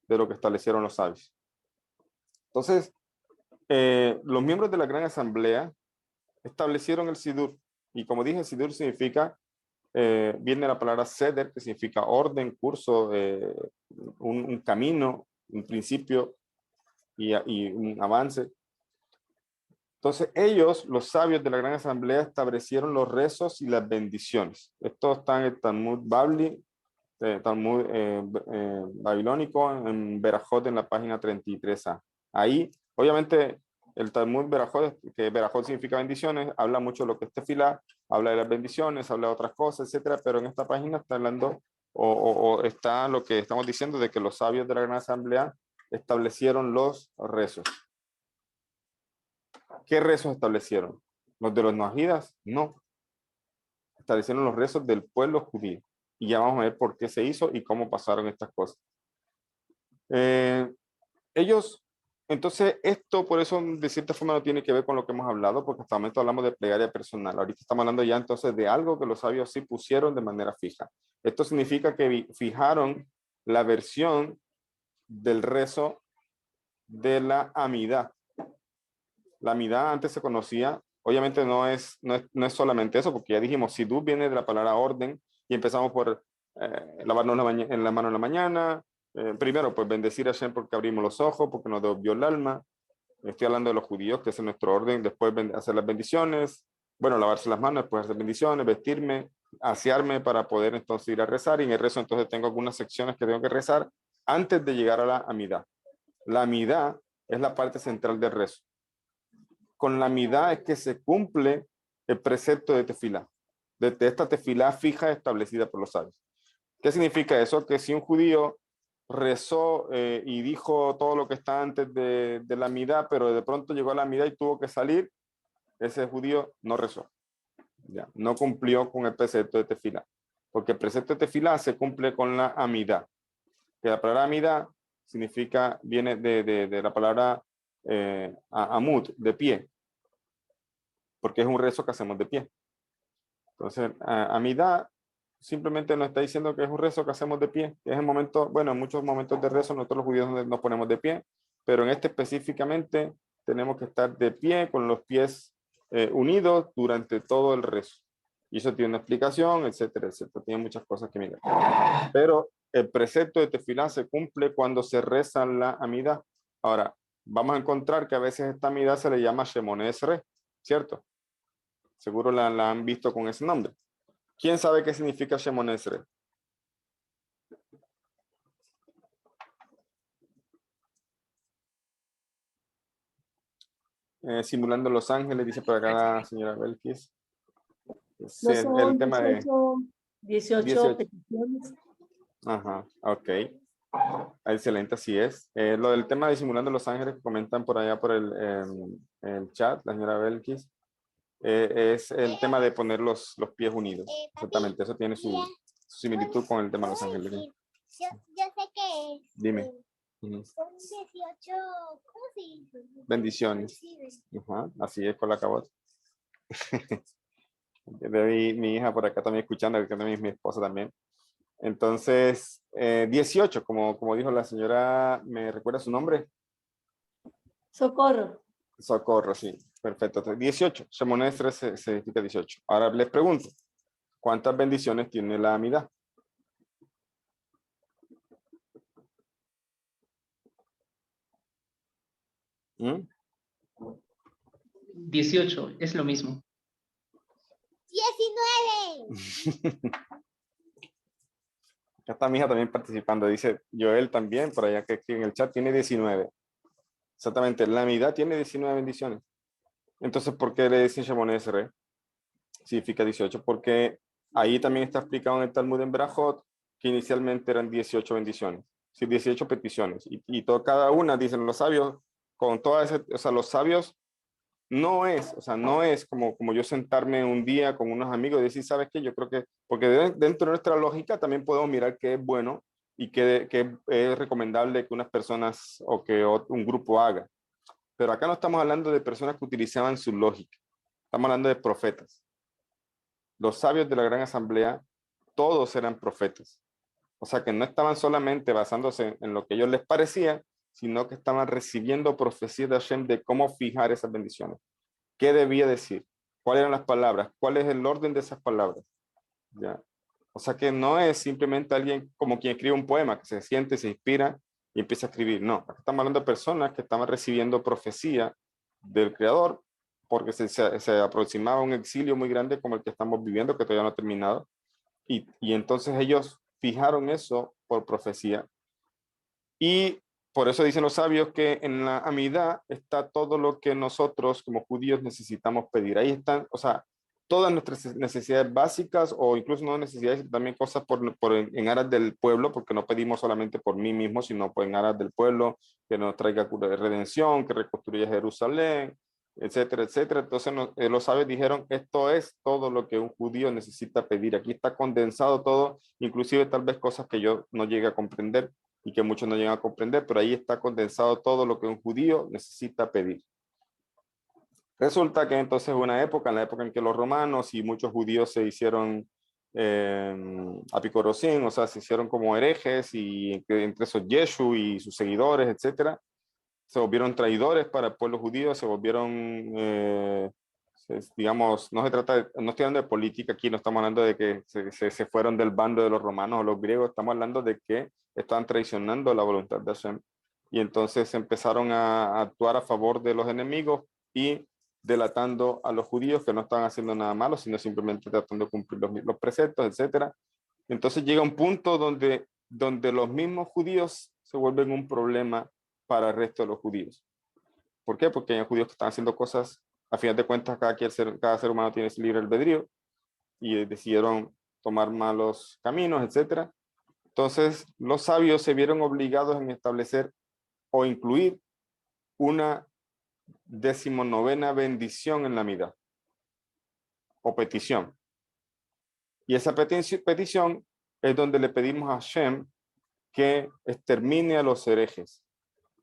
[SPEAKER 2] de lo que establecieron los sabios. Entonces, los miembros de la Gran Asamblea establecieron el Sidur. Y como dije, Sidur significa, viene de la palabra Seder, que significa orden, curso, un camino, un principio y un avance. Entonces ellos, los sabios de la Gran Asamblea, establecieron los rezos y las bendiciones. Esto está en el Talmud Babli, Talmud babilónico, en Berajot, en la página 33a. Ahí, obviamente, el Talmud Berajot, que Berajot significa bendiciones, habla mucho de lo que es tefilá, habla de las bendiciones, habla de otras cosas, etcétera, pero en esta página está hablando, o está lo que estamos diciendo de que los sabios de la Gran Asamblea establecieron los rezos. ¿Qué rezos establecieron? ¿Los de los noajidas? No. Establecieron los rezos del pueblo judío. Y ya vamos a ver por qué se hizo y cómo pasaron estas cosas. Entonces, esto por eso de cierta forma no tiene que ver con lo que hemos hablado, porque hasta el momento hablamos de plegaria personal. Ahorita estamos hablando ya entonces de algo que los sabios sí pusieron de manera fija. Esto significa que fijaron la versión del rezo de la amidad. La amidad antes se conocía, obviamente no es solamente eso, porque ya dijimos, Sidú viene de la palabra orden y empezamos por lavarnos la mano en la mañana, primero pues bendecir a Hashem porque abrimos los ojos, porque nos devolvió el alma. Estoy hablando de los judíos, que es nuestro orden, después hacer las bendiciones, bueno, lavarse las manos, después hacer bendiciones, vestirme, asearme para poder entonces ir a rezar, y en el rezo entonces tengo algunas secciones que tengo que rezar antes de llegar a la amidad. La amidad es la parte central del rezo. Con la amidad es que se cumple el precepto de tefilá, de esta tefilá fija establecida por los sabios. ¿Qué significa eso? Que si un judío rezó y dijo todo lo que está antes de la amidad, pero de pronto llegó a la amidad y tuvo que salir, ese judío no rezó. Ya, no cumplió con el precepto de tefilá, porque el precepto de tefilá se cumple con la amidad. Que la palabra amidad viene de la palabra amud, de pie, porque es un rezo que hacemos de pie. Entonces, amidad simplemente nos está diciendo que es un rezo que hacemos de pie. Es el momento, bueno, en muchos momentos de rezo nosotros los judíos nos ponemos de pie, pero en este específicamente tenemos que estar de pie con los pies unidos durante todo el rezo. Y eso tiene una explicación, etcétera, etcétera. Tiene muchas cosas que mirar. Pero el precepto de tefilá se cumple cuando se reza la amidad. Ahora, vamos a encontrar que a veces esta amidad se le llama Shemon Esrei, ¿cierto? Seguro la han visto con ese nombre. ¿Quién sabe qué significa Shemon Esrei? Simulando Los Ángeles, dice por acá la señora Belkis. Sí,
[SPEAKER 3] No son
[SPEAKER 2] el tema de
[SPEAKER 3] 18 peticiones.
[SPEAKER 2] Ajá, ok. Excelente, así es. Lo del tema de Simulando Los Ángeles que comentan por allá por el chat, la señora Belkis, es el tema de poner los pies unidos. Exactamente, eso tiene su similitud con el tema de Los Ángeles.
[SPEAKER 4] Yo sé que es.
[SPEAKER 2] Dime.
[SPEAKER 4] Son 18, ¿cómo se dice?
[SPEAKER 2] Bendiciones. Ajá, así es con la cabot. De mi hija por acá también escuchando, que también es mi esposa también. Entonces, 18, como dijo la señora, ¿me recuerda su nombre?
[SPEAKER 3] Socorro.
[SPEAKER 2] Socorro, sí, perfecto. 18, Shemon Esrei significa 18. Ahora les pregunto, ¿cuántas bendiciones tiene la amidad? ¿Mm?
[SPEAKER 5] 18, es lo mismo.
[SPEAKER 4] 19.
[SPEAKER 2] Acá está mi hija también participando, dice Joel también, por allá que escribe en el chat, tiene 19. Exactamente, la amidad tiene 19 bendiciones. Entonces, ¿por qué le dicen Shemon Esrei? Significa 18, porque ahí también está explicado en el Talmud en Berajot que inicialmente eran 18 bendiciones, sí, 18 peticiones, y cada una, dicen los sabios, con todas esas, o sea, los sabios no es como yo sentarme un día con unos amigos y decir, ¿sabes qué? Yo creo que, porque dentro de nuestra lógica también podemos mirar qué es bueno y qué es recomendable que unas personas o que un grupo haga. Pero acá no estamos hablando de personas que utilizaban su lógica, estamos hablando de profetas. Los sabios de la gran asamblea, todos eran profetas. O sea que no estaban solamente basándose en lo que a ellos les parecía, sino que estaban recibiendo profecías de Hashem de cómo fijar esas bendiciones. ¿Qué debía decir? ¿Cuáles eran las palabras? ¿Cuál es el orden de esas palabras? ¿Ya? O sea que no es simplemente alguien como quien escribe un poema, que se siente, se inspira y empieza a escribir. No, acá estamos hablando de personas que estaban recibiendo profecía del Creador porque se aproximaba un exilio muy grande como el que estamos viviendo, que todavía no ha terminado. Y entonces ellos fijaron eso por profecía. Y por eso dicen los sabios que en la amidad está todo lo que nosotros como judíos necesitamos pedir. Ahí están, o sea, todas nuestras necesidades básicas o incluso no necesidades, también cosas en aras del pueblo, porque no pedimos solamente por mí mismo, sino pues en aras del pueblo, que nos traiga cura de redención, que reconstruya Jerusalén, etcétera, etcétera. Entonces los sabios dijeron, esto es todo lo que un judío necesita pedir. Aquí está condensado todo, inclusive tal vez cosas que yo no llegue a comprender y que muchos no llegan a comprender, pero ahí está condensado todo lo que un judío necesita pedir. Resulta que entonces hubo una época, en la época en que los romanos y muchos judíos se hicieron apicorosín, o sea, se hicieron como herejes, y entre esos Yeshu y sus seguidores, etcétera, se volvieron traidores para el pueblo judío, se volvieron, digamos, no estoy hablando de política aquí, no estamos hablando de que se fueron del bando de los romanos o los griegos, estamos hablando de que estaban traicionando la voluntad de Hashem. Y entonces empezaron a actuar a favor de los enemigos y delatando a los judíos que no estaban haciendo nada malo, sino simplemente tratando de cumplir los preceptos, etcétera. Entonces llega un punto donde los mismos judíos se vuelven un problema para el resto de los judíos. ¿Por qué? Porque hay judíos que están haciendo cosas, a final de cuentas cada ser humano tiene ese libre albedrío y decidieron tomar malos caminos, etcétera. Entonces los sabios se vieron obligados en establecer o incluir una 19ª bendición en la amidad o petición. Y esa petición es donde le pedimos a Hashem que extermine a los herejes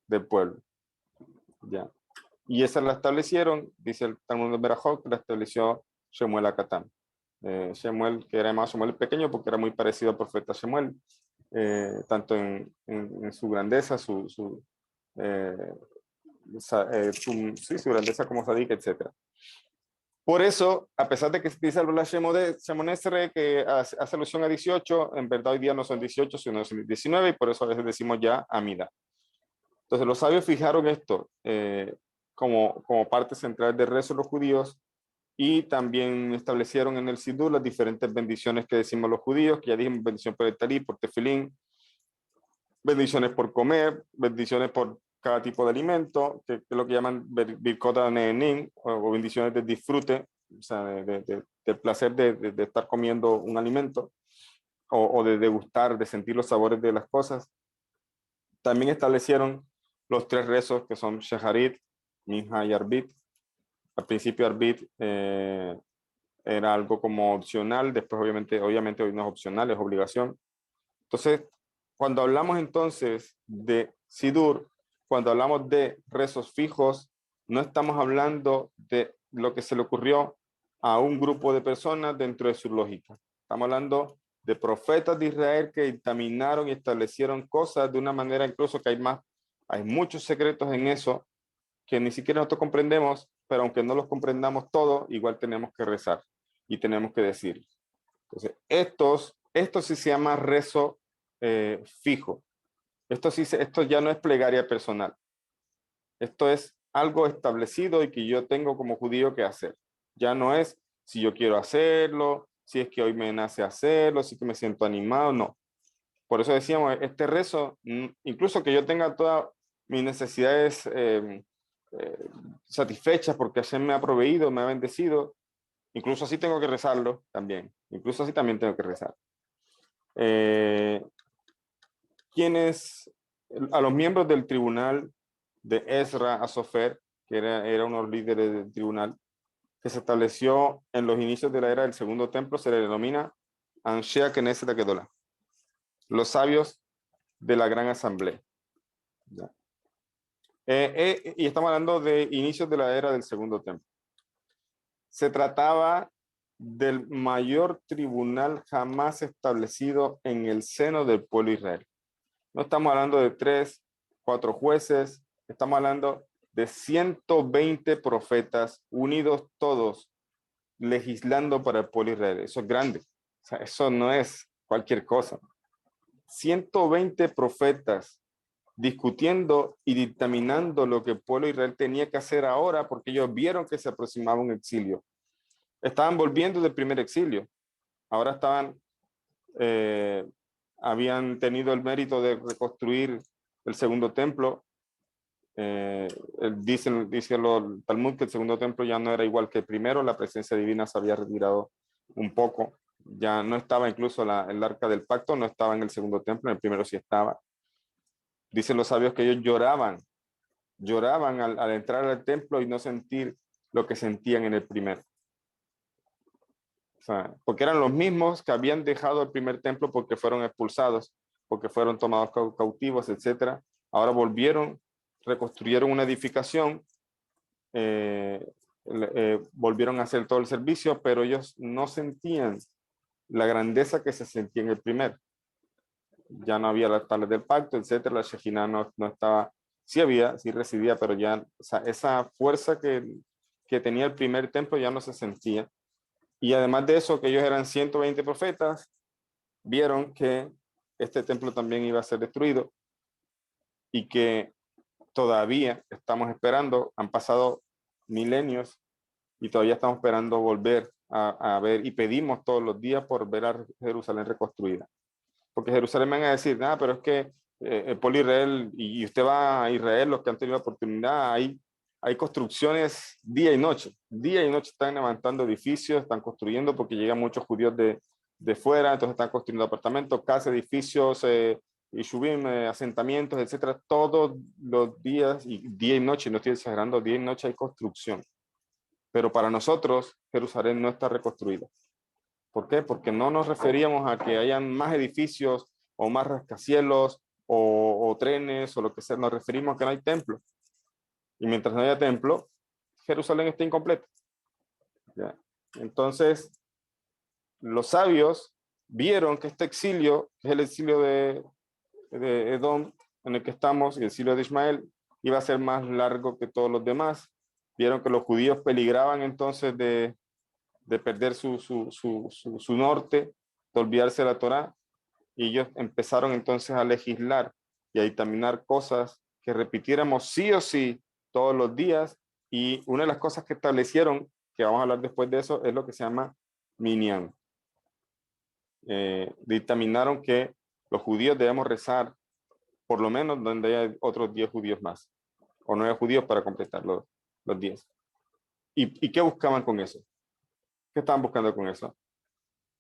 [SPEAKER 2] del pueblo. ¿Ya? Y esa la establecieron, dice el Talmud de Berajot, que la estableció Shemuel HaKatan. Shemuel, que era llamado Shemuel el pequeño porque era muy parecido al profeta Shemuel, tanto en su grandeza, su grandeza como Sadik, etc. Por eso, a pesar de que dice el Shemonesre que hace alusión a 18, en verdad hoy día no son 18, sino son 19, y por eso a veces decimos ya Amida. Entonces los sabios fijaron esto como parte central del rezo de los judíos, y también establecieron en el Sidur las diferentes bendiciones que decimos los judíos, que ya dijimos: bendición por el talí, por tefilín, bendiciones por comer, bendiciones por cada tipo de alimento, que es lo que llaman birkot ne'enim, o bendiciones de disfrute, o sea, del placer de estar comiendo un alimento, o de degustar, de sentir los sabores de las cosas. También establecieron los 3 rezos que son Shaharit, Minha y Arbit. Al principio Arbit era algo como opcional, después obviamente hoy no es opcional, es obligación. Entonces, cuando hablamos entonces de Sidur, cuando hablamos de rezos fijos, no estamos hablando de lo que se le ocurrió a un grupo de personas dentro de su lógica. Estamos hablando de profetas de Israel que dictaminaron y establecieron cosas de una manera incluso que hay muchos secretos en eso que ni siquiera nosotros comprendemos, pero aunque no los comprendamos todos, igual tenemos que rezar y tenemos que decir. Entonces, esto sí se llama rezo fijo. Esto ya no es plegaria personal. Esto es algo establecido y que yo tengo como judío que hacer. Ya no es si yo quiero hacerlo, si es que hoy me nace hacerlo, si es que me siento animado, no. Por eso decíamos, este rezo, incluso que yo tenga todas mis necesidades satisfechas porque Hashem me ha proveído, me ha bendecido, incluso así tengo que rezarlo también. Incluso así también tengo que rezar. A los miembros del tribunal de Ezra a Sofer, que era uno de los líderes del tribunal, que se estableció en los inicios de la era del segundo templo, se le denomina Anshea Knesset Akedolah, los sabios de la gran asamblea. Y estamos hablando de inicios de la era del segundo templo. Se trataba del mayor tribunal jamás establecido en el seno del pueblo de Israel. No estamos hablando de 3, 4 jueces, estamos hablando de 120 profetas unidos todos, legislando para el pueblo de Israel. Eso es grande. O sea, eso no es cualquier cosa. 120 profetas discutiendo y dictaminando lo que el pueblo de Israel tenía que hacer ahora, porque ellos vieron que se aproximaba un exilio. Estaban volviendo del primer exilio. Ahora habían tenido el mérito de reconstruir el segundo templo. Dice el Talmud que el segundo templo ya no era igual que el primero, la presencia divina se había retirado un poco, ya no estaba incluso el arca del pacto, no estaba en el segundo templo, en el primero sí estaba. Dicen los sabios que ellos lloraban al entrar al templo y no sentir lo que sentían en el primero. O sea, porque eran los mismos que habían dejado el primer templo porque fueron expulsados, porque fueron tomados cautivos, etc. Ahora volvieron, reconstruyeron una edificación, volvieron a hacer todo el servicio, pero ellos no sentían la grandeza que se sentía en el primer. Ya no había las tablas del pacto, etc. La Shejina no estaba, sí residía, pero ya, o sea, esa fuerza que tenía el primer templo ya no se sentía. Y además de eso, que ellos eran 120 profetas, vieron que este templo también iba a ser destruido y que todavía estamos esperando, han pasado milenios y todavía estamos esperando volver a ver, y pedimos todos los días por ver a Jerusalén reconstruida. Porque Jerusalén me van a decir, pero es que el pueblo de Israel, y usted va a Israel, los que han tenido la oportunidad, hay construcciones día y noche. Día y noche están levantando edificios, están construyendo porque llegan muchos judíos de fuera, entonces están construyendo apartamentos, casas, edificios, yeshuvim, asentamientos, etcétera. Todos los días, y día y noche, no estoy exagerando, día y noche hay construcción. Pero para nosotros, Jerusalén no está reconstruida. ¿Por qué? Porque no nos referíamos a que hayan más edificios o más rascacielos o trenes o lo que sea. Nos referimos a que no hay templo. Y mientras no haya templo, Jerusalén está incompleta. ¿Ya? Entonces, los sabios vieron que este exilio, que es el exilio de Edom, en el que estamos, y el exilio de Ismael, iba a ser más largo que todos los demás. Vieron que los judíos peligraban entonces de perder su norte, de olvidarse de la Torá, y ellos empezaron entonces a legislar y a dictaminar cosas que repitiéramos sí o sí todos los días, y una de las cosas que establecieron, que vamos a hablar después de eso, es lo que se llama Minyan. Dictaminaron que los judíos debemos rezar por lo menos donde haya otros 10 judíos más, o 9 judíos para completar los 10. ¿Y qué buscaban con eso? ¿Qué estaban buscando con eso?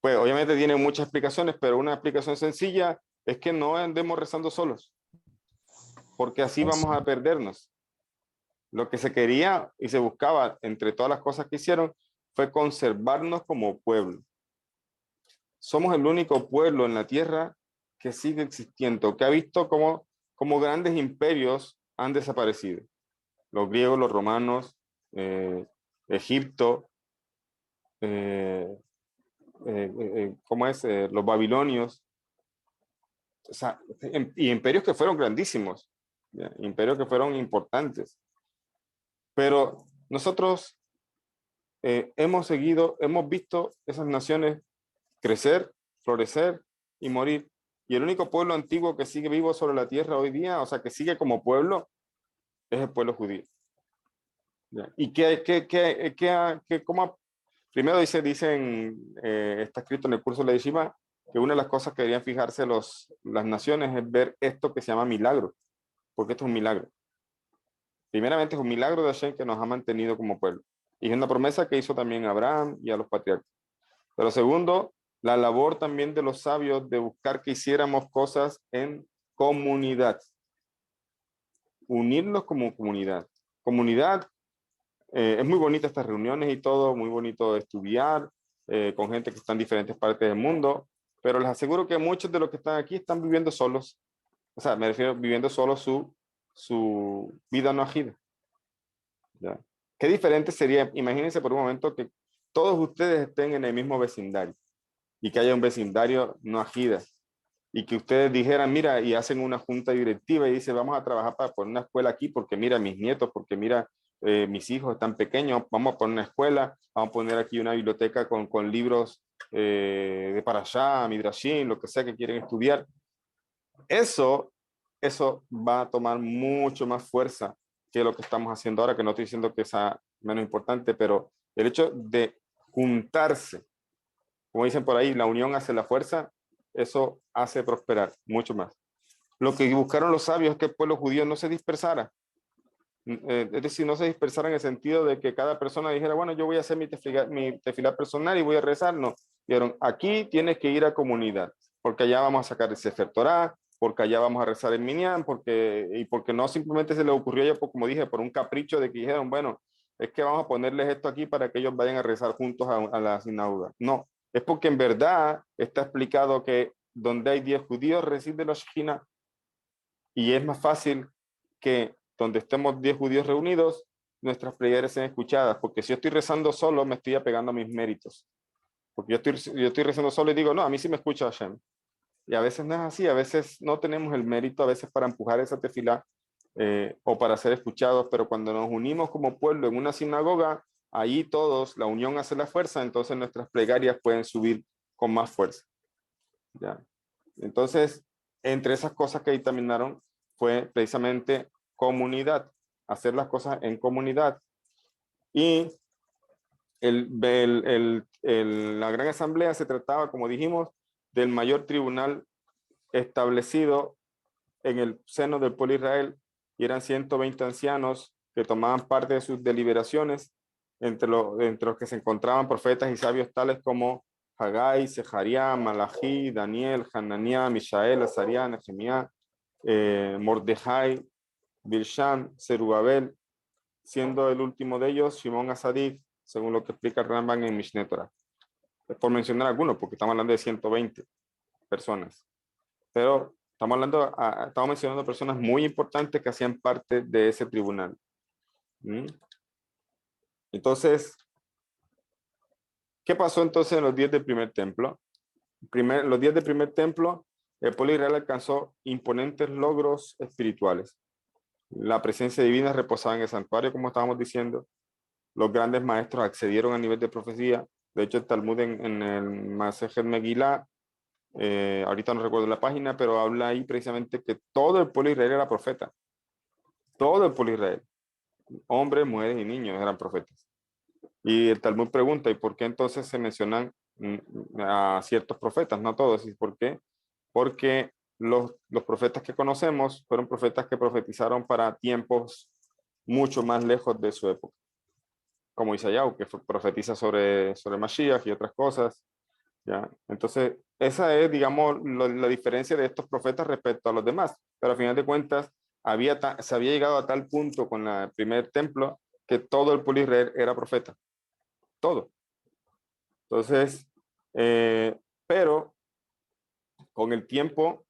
[SPEAKER 2] Pues obviamente tiene muchas explicaciones, pero una explicación sencilla es que no andemos rezando solos, porque así vamos a perdernos. Lo que se quería y se buscaba entre todas las cosas que hicieron fue conservarnos como pueblo. Somos el único pueblo en la tierra que sigue existiendo, que ha visto cómo grandes imperios han desaparecido. Los griegos, los romanos, Egipto, ¿cómo es? Los babilonios, o sea, y imperios que fueron grandísimos, ¿ya? Imperios que fueron importantes. Pero nosotros hemos visto esas naciones crecer, florecer y morir. Y el único pueblo antiguo que sigue vivo sobre la tierra hoy día, o sea, que sigue como pueblo, es el pueblo judío. ¿Ya? Y primero está escrito en el curso de la Yeshiva, que una de las cosas que deberían fijarse las naciones es ver esto que se llama milagro, porque esto es un milagro. Primeramente es un milagro de Hashem que nos ha mantenido como pueblo. Y es una promesa que hizo también a Abraham y a los patriarcas. Pero segundo, la labor también de los sabios de buscar que hiciéramos cosas en comunidad. Unirnos como comunidad. Comunidad, es muy bonita estas reuniones y todo, muy bonito estudiar con gente que está en diferentes partes del mundo, pero les aseguro que muchos de los que están aquí están viviendo solos. O sea, me refiero viviendo solo su vida no ajida. ¿Ya? Qué diferente sería, imagínense por un momento que todos ustedes estén en el mismo vecindario y que haya un vecindario no ajida y que ustedes dijeran, mira, y hacen una junta directiva y dicen, vamos a trabajar para poner una escuela aquí porque mira mis nietos, porque mira mis hijos están pequeños, vamos a poner una escuela, vamos a poner aquí una biblioteca con libros de Parashá, Midrashim, lo que sea que quieren estudiar. Eso va a tomar mucho más fuerza que lo que estamos haciendo ahora, que no estoy diciendo que sea menos importante, pero el hecho de juntarse, como dicen por ahí, la unión hace la fuerza, eso hace prosperar mucho más. Lo que buscaron los sabios es que el pueblo judío no se dispersara. Es decir, no se dispersara en el sentido de que cada persona dijera, bueno, yo voy a hacer mi tefilá personal y voy a rezar. No, dijeron, aquí tienes que ir a comunidad, porque allá vamos a sacar el Sefer Torah, porque allá vamos a rezar en Minyan, porque no simplemente se les ocurrió ya, como dije, por un capricho de que dijeron, bueno, es que vamos a ponerles esto aquí para que ellos vayan a rezar juntos a la sinagoga. No, es porque en verdad está explicado que donde hay 10 judíos reside la Shekhinah, y es más fácil que donde estemos 10 judíos reunidos, nuestras plegarias sean escuchadas, porque si yo estoy rezando solo, me estoy apegando a mis méritos. Porque yo estoy rezando solo y digo, no, a mí sí me escucha Hashem. Y a veces no es así, a veces no tenemos el mérito, a veces para empujar esa tefilá o para ser escuchados, pero cuando nos unimos como pueblo en una sinagoga, ahí todos, la unión hace la fuerza, entonces nuestras plegarias pueden subir con más fuerza. ¿Ya? Entonces, entre esas cosas que dictaminaron fue precisamente comunidad, hacer las cosas en comunidad. Y la Gran Asamblea se trataba, como dijimos, del mayor tribunal establecido en el seno del pueblo de Israel, y eran 120 ancianos que tomaban parte de sus deliberaciones, entre los que se encontraban profetas y sabios tales como Hagai, Sejaría, Malají, Daniel, Hananiah, Mishael, Azaría, Nehemías, Mordejai, Bilshan, Zerubabel, siendo el último de ellos Shimon Asadik, según lo que explica Rambam en Mishneh Torah. Por mencionar algunos, porque estamos hablando de 120 personas. Pero estamos mencionando personas muy importantes que hacían parte de ese tribunal. Entonces, ¿Qué pasó entonces en los días del primer templo? Los días del primer templo, el pueblo de Israel alcanzó imponentes logros espirituales. La presencia divina reposaba en el santuario, como estábamos diciendo. Los grandes maestros accedieron a nivel de profecía. De hecho, el Talmud en el Masejet Megilá, ahorita no recuerdo la página, pero habla ahí precisamente que todo el pueblo de Israel era profeta. Todo el pueblo de Israel, hombres, mujeres y niños eran profetas. Y el Talmud pregunta, ¿y por qué entonces se mencionan a ciertos profetas? No todos. ¿Y por qué? Porque los profetas que conocemos fueron profetas que profetizaron para tiempos mucho más lejos de su época. Como Isaías, que profetiza sobre Mashiach y otras cosas. ¿Ya? Entonces, esa es, digamos, la diferencia de estos profetas respecto a los demás. Pero al final de cuentas, se había llegado a tal punto con el primer templo que todo el pueblo de Israel era profeta. Todo. Entonces, pero con el tiempo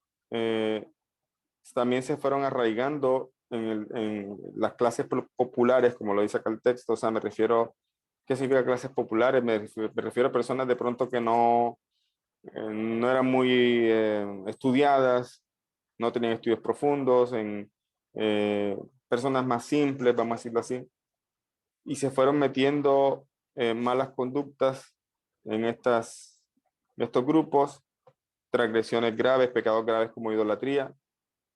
[SPEAKER 2] también se fueron arraigando en las clases populares, como lo dice acá el texto. O sea, me refiero, ¿qué significa clases populares? Me refiero a personas de pronto que no eran muy estudiadas, no tenían estudios profundos, personas más simples, vamos a decirlo así, y se fueron metiendo malas conductas en estos grupos, transgresiones graves, pecados graves como idolatría,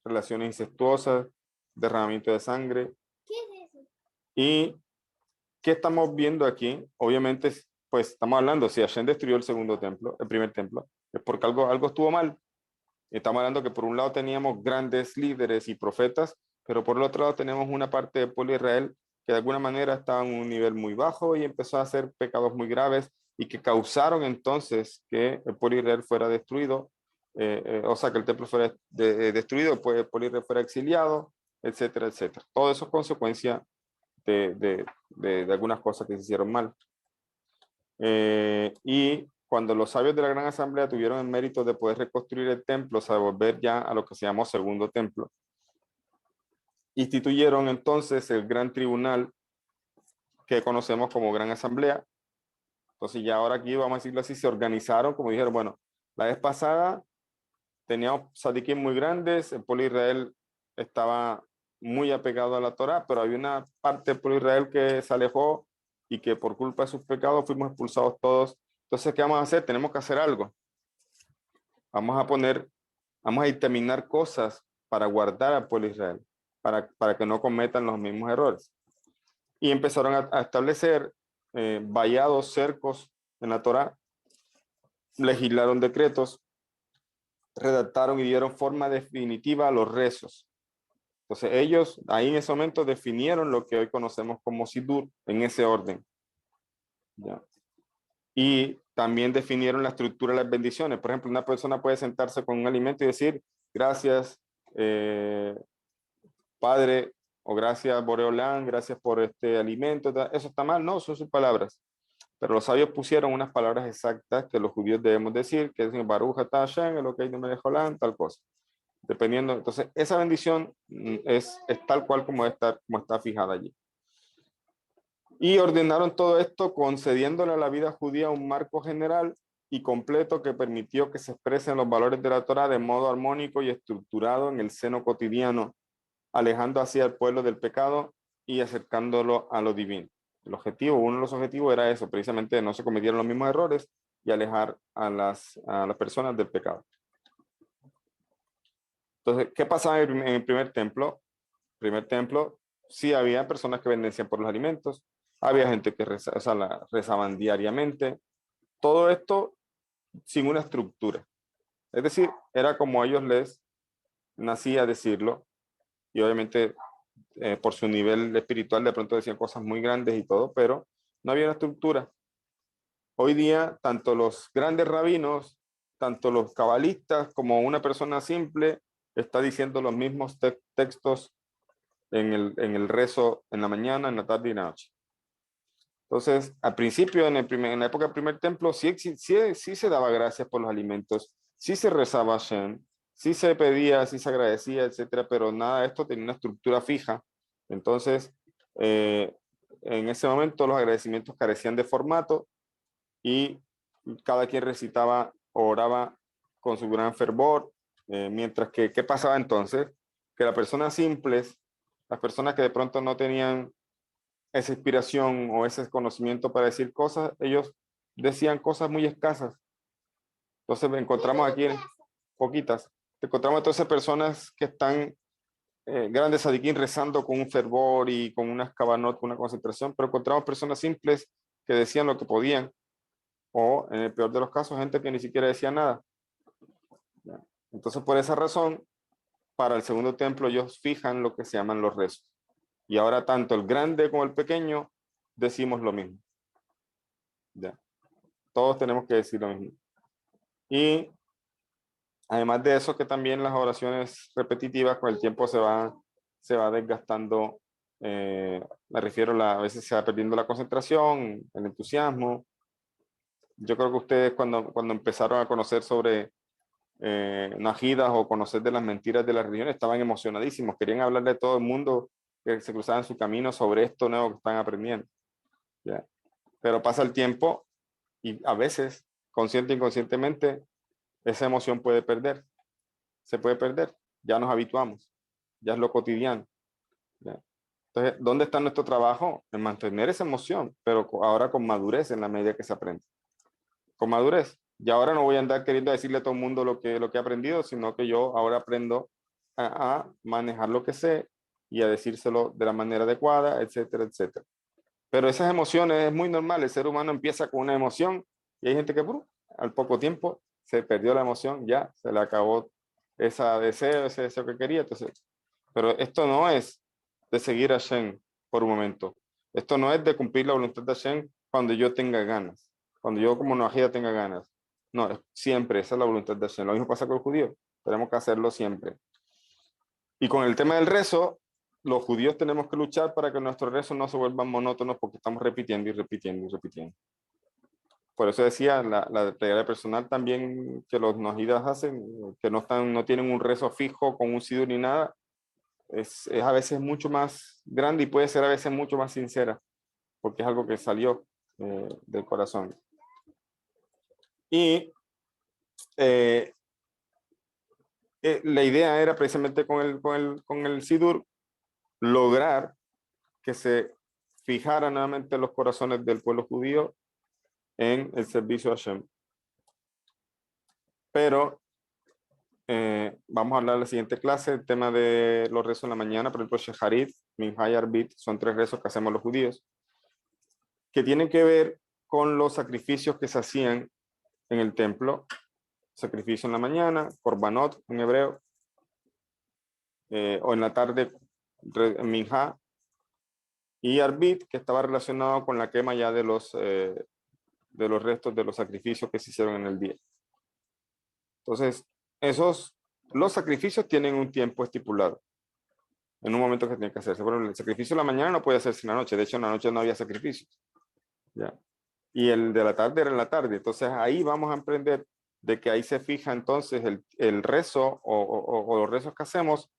[SPEAKER 2] relaciones incestuosas, derramamiento de sangre.
[SPEAKER 4] ¿Qué es eso?
[SPEAKER 2] ¿Y qué estamos viendo aquí? Obviamente, pues estamos hablando, si Hashem destruyó el primer templo, es porque algo estuvo mal. Estamos hablando que por un lado teníamos grandes líderes y profetas, pero por el otro lado tenemos una parte del pueblo de Israel que de alguna manera estaba en un nivel muy bajo y empezó a hacer pecados muy graves y que causaron entonces que el pueblo de Israel fuera destruido, o sea, que el templo fuera destruido, pues el pueblo de Israel fuera exiliado, etcétera, etcétera. Todo eso es consecuencia de algunas cosas que se hicieron mal. Y cuando los sabios de la Gran Asamblea tuvieron el mérito de poder reconstruir el templo, o sea, volver ya a lo que se llamó Segundo Templo, instituyeron entonces el Gran Tribunal que conocemos como Gran Asamblea. Entonces ya ahora aquí, vamos a decirlo así, se organizaron, como dijeron, bueno, la vez pasada teníamos sadiquín muy grandes, el pueblo de Israel estaba muy apegado a la Torá, pero había una parte del pueblo de Israel que se alejó y que por culpa de sus pecados fuimos expulsados todos. Entonces, ¿qué vamos a hacer? Tenemos que hacer algo. Vamos a determinar cosas para guardar al pueblo de Israel, para que no cometan los mismos errores. Y empezaron a establecer vallados, cercos en la Torá, legislaron decretos, redactaron y dieron forma definitiva a los rezos. Entonces ellos ahí en ese momento definieron lo que hoy conocemos como Sidur en ese orden. ¿Ya? Y también definieron la estructura de las bendiciones. Por ejemplo, una persona puede sentarse con un alimento y decir, gracias Padre, o gracias Boreolán, gracias por este alimento. Eso está mal, no, son sus palabras. Pero los sabios pusieron unas palabras exactas que los judíos debemos decir, que dicen Baruch atah Hashem, Elokeinu melech haolam, tal cosa. Dependiendo, entonces esa bendición es tal cual como está fijada allí. Y ordenaron todo esto concediéndole a la vida judía un marco general y completo que permitió que se expresen los valores de la Torá de modo armónico y estructurado en el seno cotidiano, alejando así al pueblo del pecado y acercándolo a lo divino. Uno de los objetivos era eso, precisamente no se cometieran los mismos errores y alejar a las personas del pecado. Entonces, ¿qué pasaba en el primer templo? Primer templo, sí había personas que bendecían por los alimentos, había gente que rezaban diariamente, todo esto sin una estructura. Es decir, era como a ellos les nacía decirlo, y obviamente por su nivel espiritual de pronto decían cosas muy grandes y todo, pero no había una estructura. Hoy día, tanto los grandes rabinos, tanto los cabalistas como una persona simple está diciendo los mismos textos en el rezo en la mañana, en la tarde y en la noche. Entonces, al principio, en la época del primer templo, sí se daba gracias por los alimentos, sí se rezaba a Hashem, sí se pedía, sí se agradecía, etcétera, pero nada de esto tenía una estructura fija. Entonces, en ese momento los agradecimientos carecían de formato y cada quien recitaba o oraba con su gran fervor, mientras que, ¿qué pasaba entonces? Que las personas simples, las personas que de pronto no tenían esa inspiración o ese conocimiento para decir cosas, ellos decían cosas muy escasas. Entonces encontramos aquí poquitas. Encontramos entonces personas que están grandes sadiquín rezando con un fervor y con unas cabanot, con una concentración, pero encontramos personas simples que decían lo que podían, o en el peor de los casos, gente que ni siquiera decía nada. Entonces, por esa razón, para el segundo templo ellos fijan lo que se llaman los rezos. Y ahora tanto el grande como el pequeño decimos lo mismo. Ya. Todos tenemos que decir lo mismo. Y además de eso, que también las oraciones repetitivas con el tiempo se va desgastando. Me refiero a veces se va perdiendo la concentración, el entusiasmo. Yo creo que ustedes cuando empezaron a conocer sobre najidas o conocer de las mentiras de la religión estaban emocionadísimos, querían hablarle a todo el mundo que se cruzaba en su camino sobre esto nuevo que están aprendiendo. ¿Ya? Pero pasa el tiempo y a veces, consciente e inconscientemente, esa emoción se puede perder, ya nos habituamos, ya es lo cotidiano. ¿Ya? Entonces, ¿dónde está nuestro trabajo? En mantener esa emoción, pero ahora con madurez en la medida que se aprende. Con madurez. Y ahora no voy a andar queriendo decirle a todo el mundo lo que he aprendido, sino que yo ahora aprendo a manejar lo que sé y a decírselo de la manera adecuada, etcétera, etcétera. Pero esas emociones es muy normal, el ser humano empieza con una emoción y hay gente que al poco tiempo se perdió la emoción, ya se le acabó ese deseo que quería. Entonces, pero esto no es de seguir a Hashem por un momento. Esto no es de cumplir la voluntad de Hashem cuando yo tenga ganas, cuando yo como Noajida tenga ganas. No, siempre, esa es la voluntad de Hashem. Lo mismo pasa con los judíos, tenemos que hacerlo siempre. Y con el tema del rezo, los judíos tenemos que luchar para que nuestros rezos no se vuelvan monótonos porque estamos repitiendo y repitiendo y repitiendo. Por eso decía, la plegaria personal también que los nojidas hacen, que no tienen un rezo fijo con un sidur ni nada, es a veces mucho más grande y puede ser a veces mucho más sincera, porque es algo que salió del corazón. Y la idea era precisamente con el sidur lograr que se fijara nuevamente los corazones del pueblo judío en el servicio a Hashem. Pero vamos a hablar en la siguiente clase, el tema de los rezos en la mañana, por ejemplo, Sheharit, Minha y Arbit, son 3 rezos que hacemos los judíos, que tienen que ver con los sacrificios que se hacían en el templo, sacrificio en la mañana, korbanot en hebreo, o en la tarde, Minha, y Arbit, que estaba relacionado con la quema ya de los restos de los sacrificios que se hicieron en el día. Entonces, los sacrificios tienen un tiempo estipulado, en un momento que tiene que hacerse. Bueno, el sacrificio en la mañana no puede hacerse en la noche, de hecho en la noche no había sacrificios. ¿Ya? Y el de la tarde era en la tarde, entonces ahí vamos a aprender de que ahí se fija entonces el rezo o los rezos que hacemos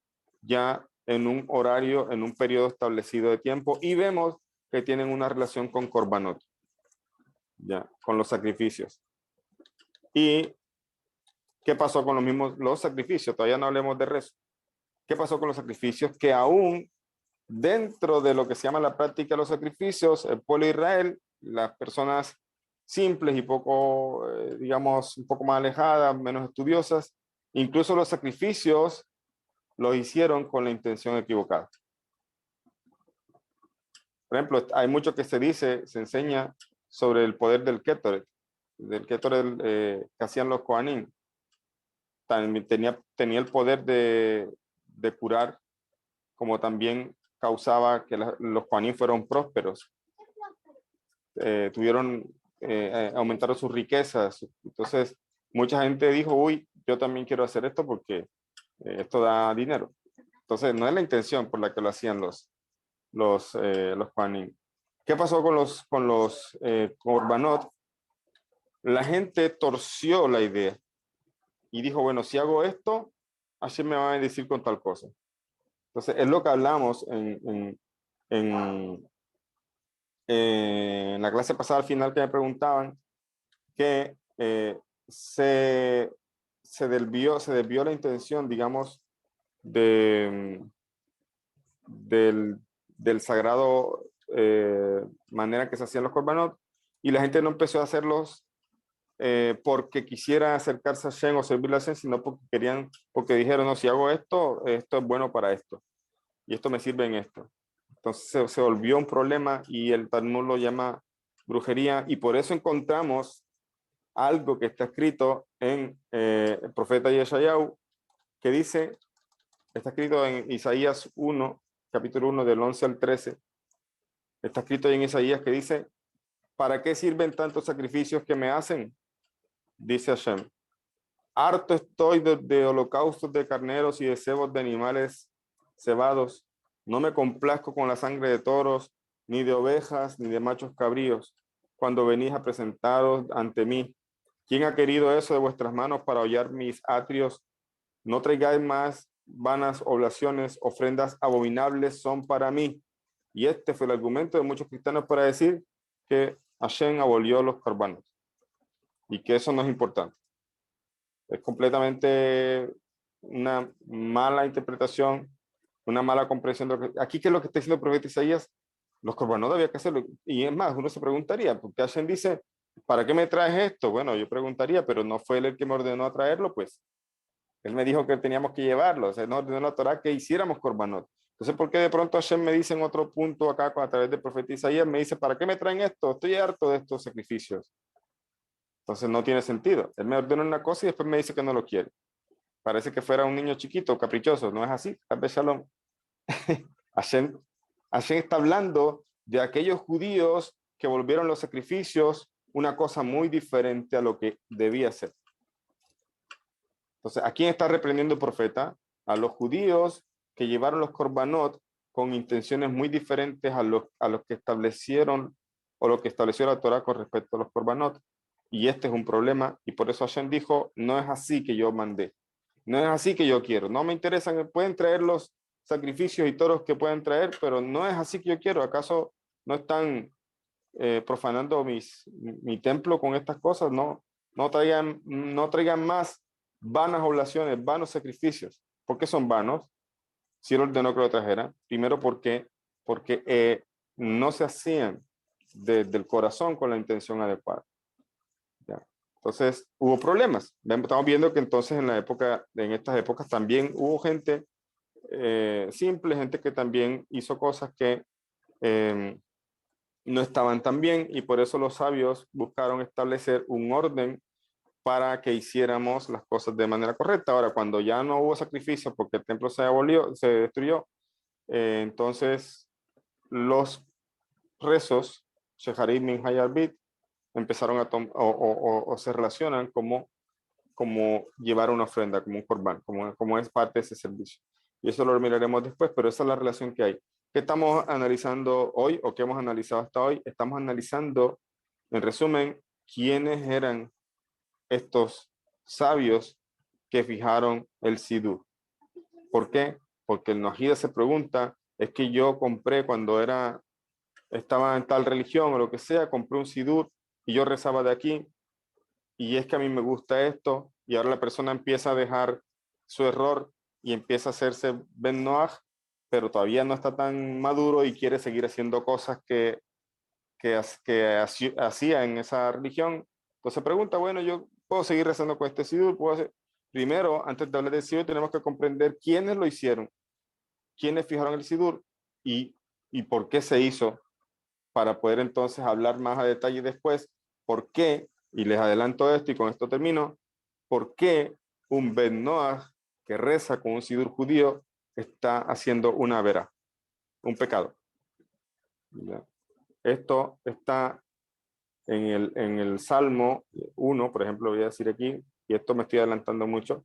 [SPEAKER 2] ya en un horario, en un periodo establecido de tiempo, y vemos que tienen una relación con korbanot, ya, con los sacrificios. ¿Y qué pasó con los sacrificios? Todavía no hablemos de rezo. ¿Qué pasó con los sacrificios? Que aún dentro de lo que se llama la práctica de los sacrificios, el pueblo de Israel, las personas simples y poco, digamos, un poco más alejadas, menos estudiosas, incluso los sacrificios los hicieron con la intención equivocada. Por ejemplo, hay mucho que se enseña sobre el poder del Kétoret, que hacían los Kohanim. También tenía el poder de curar, como también causaba que los Kohanim fueron prósperos. Aumentaron sus riquezas. Entonces, mucha gente dijo, uy, yo también quiero hacer esto porque esto da dinero. Entonces, no es la intención por la que lo hacían los Kohanim. ¿Qué pasó con los korbanot? La gente torció la idea y dijo, bueno, si hago esto, Hashem me va a bendecir con tal cosa. Entonces, es lo que hablamos en la clase pasada al final, que me preguntaban que se desvió la intención, digamos, del sagrado manera que se hacían los korbanot, y la gente no empezó a hacerlos porque quisiera acercarse a Hashem o servirle a Hashem, sino porque dijeron, no, si hago esto, esto es bueno para esto, y esto me sirve en esto. Entonces se volvió un problema y el Talmud lo llama brujería, y por eso encontramos algo que está escrito en el profeta Yeshayahu, que dice, está escrito en Isaías 1, capítulo 1, del 11 al 13, está escrito en Isaías que dice, ¿para qué sirven tantos sacrificios que me hacen? Dice Hashem, harto estoy de holocaustos de carneros y de cebos de animales cebados. No me complazco con la sangre de toros, ni de ovejas, ni de machos cabríos, cuando venís a presentaros ante mí. ¿Quién ha querido eso de vuestras manos para hollar mis atrios? No traigáis más vanas oblaciones, ofrendas abominables son para mí. Y este fue el argumento de muchos cristianos para decir que Hashem abolió los corbanos y que eso no es importante. Es completamente una mala interpretación, una mala comprensión de lo que... Aquí, ¿qué es lo que está diciendo el profeta Isaías? Los corbanos había que hacerlo. Y es más, uno se preguntaría, ¿por qué Hashem dice, ¿para qué me traes esto? Bueno, yo preguntaría, pero no fue él el que me ordenó a traerlo, pues. Él me dijo que teníamos que llevarlo, o sea, nos ordenó la Torah que hiciéramos korbanot. Entonces, ¿por qué de pronto Hashem me dice en otro punto acá, a través del profeta Isaías, me dice, ¿para qué me traen esto? Estoy harto de estos sacrificios. Entonces no tiene sentido. Él me ordena una cosa y después me dice que no lo quiere. Parece que fuera un niño chiquito, caprichoso. No es así. Shalom. Hashem está hablando de aquellos judíos que volvieron los sacrificios una cosa muy diferente a lo que debía ser. Entonces, ¿a quién está reprendiendo el profeta? A los judíos que llevaron los korbanot con intenciones muy diferentes a los que establecieron o lo que estableció la Torah con respecto a los korbanot. Y este es un problema, y por eso Hashem dijo, no es así que yo mandé, no es así que yo quiero, no me interesan, pueden traer los sacrificios y toros que pueden traer, pero no es así que yo quiero. ¿Acaso no están profanando mi templo con estas cosas? No traigan más vanas oblaciones, vanos sacrificios. ¿Por qué son vanos? Si él ordenó que lo trajeran. Primero porque no se hacían desde el corazón con la intención adecuada. ¿Ya? Entonces hubo problemas. Estamos viendo que entonces en estas épocas también hubo gente simple, gente que también hizo cosas que no estaban tan bien, y por eso los sabios buscaron establecer un orden para que hiciéramos las cosas de manera correcta. Ahora, cuando ya no hubo sacrificio porque el templo se destruyó, entonces los rezos, Sheharit, Minha y Arbit, empezaron o se relacionan como llevar una ofrenda, como un corbán, como es parte de ese servicio. Y eso lo miraremos después, pero esa es la relación que hay. ¿Qué estamos analizando hoy o qué hemos analizado hasta hoy? Estamos analizando, en resumen, quiénes eran estos sabios que fijaron el sidur. ¿Por qué? Porque el Noahida se pregunta, es que yo compré cuando estaba en tal religión o lo que sea, compré un sidur y yo rezaba de aquí, y es que a mí me gusta esto, y ahora la persona empieza a dejar su error y empieza a hacerse Ben Noach, pero todavía no está tan maduro y quiere seguir haciendo cosas que hacía en esa religión. Entonces pregunta, bueno, yo puedo seguir rezando con este sidur, primero, antes de hablar del sidur, tenemos que comprender quiénes lo hicieron, quiénes fijaron el sidur y por qué se hizo, para poder entonces hablar más a detalle después, por qué, y les adelanto esto y con esto termino, por qué un Ben Noach que reza con un sidur judío está haciendo una vera, un pecado. ¿Ya? Esto está en el Salmo 1, por ejemplo, voy a decir aquí, y esto me estoy adelantando mucho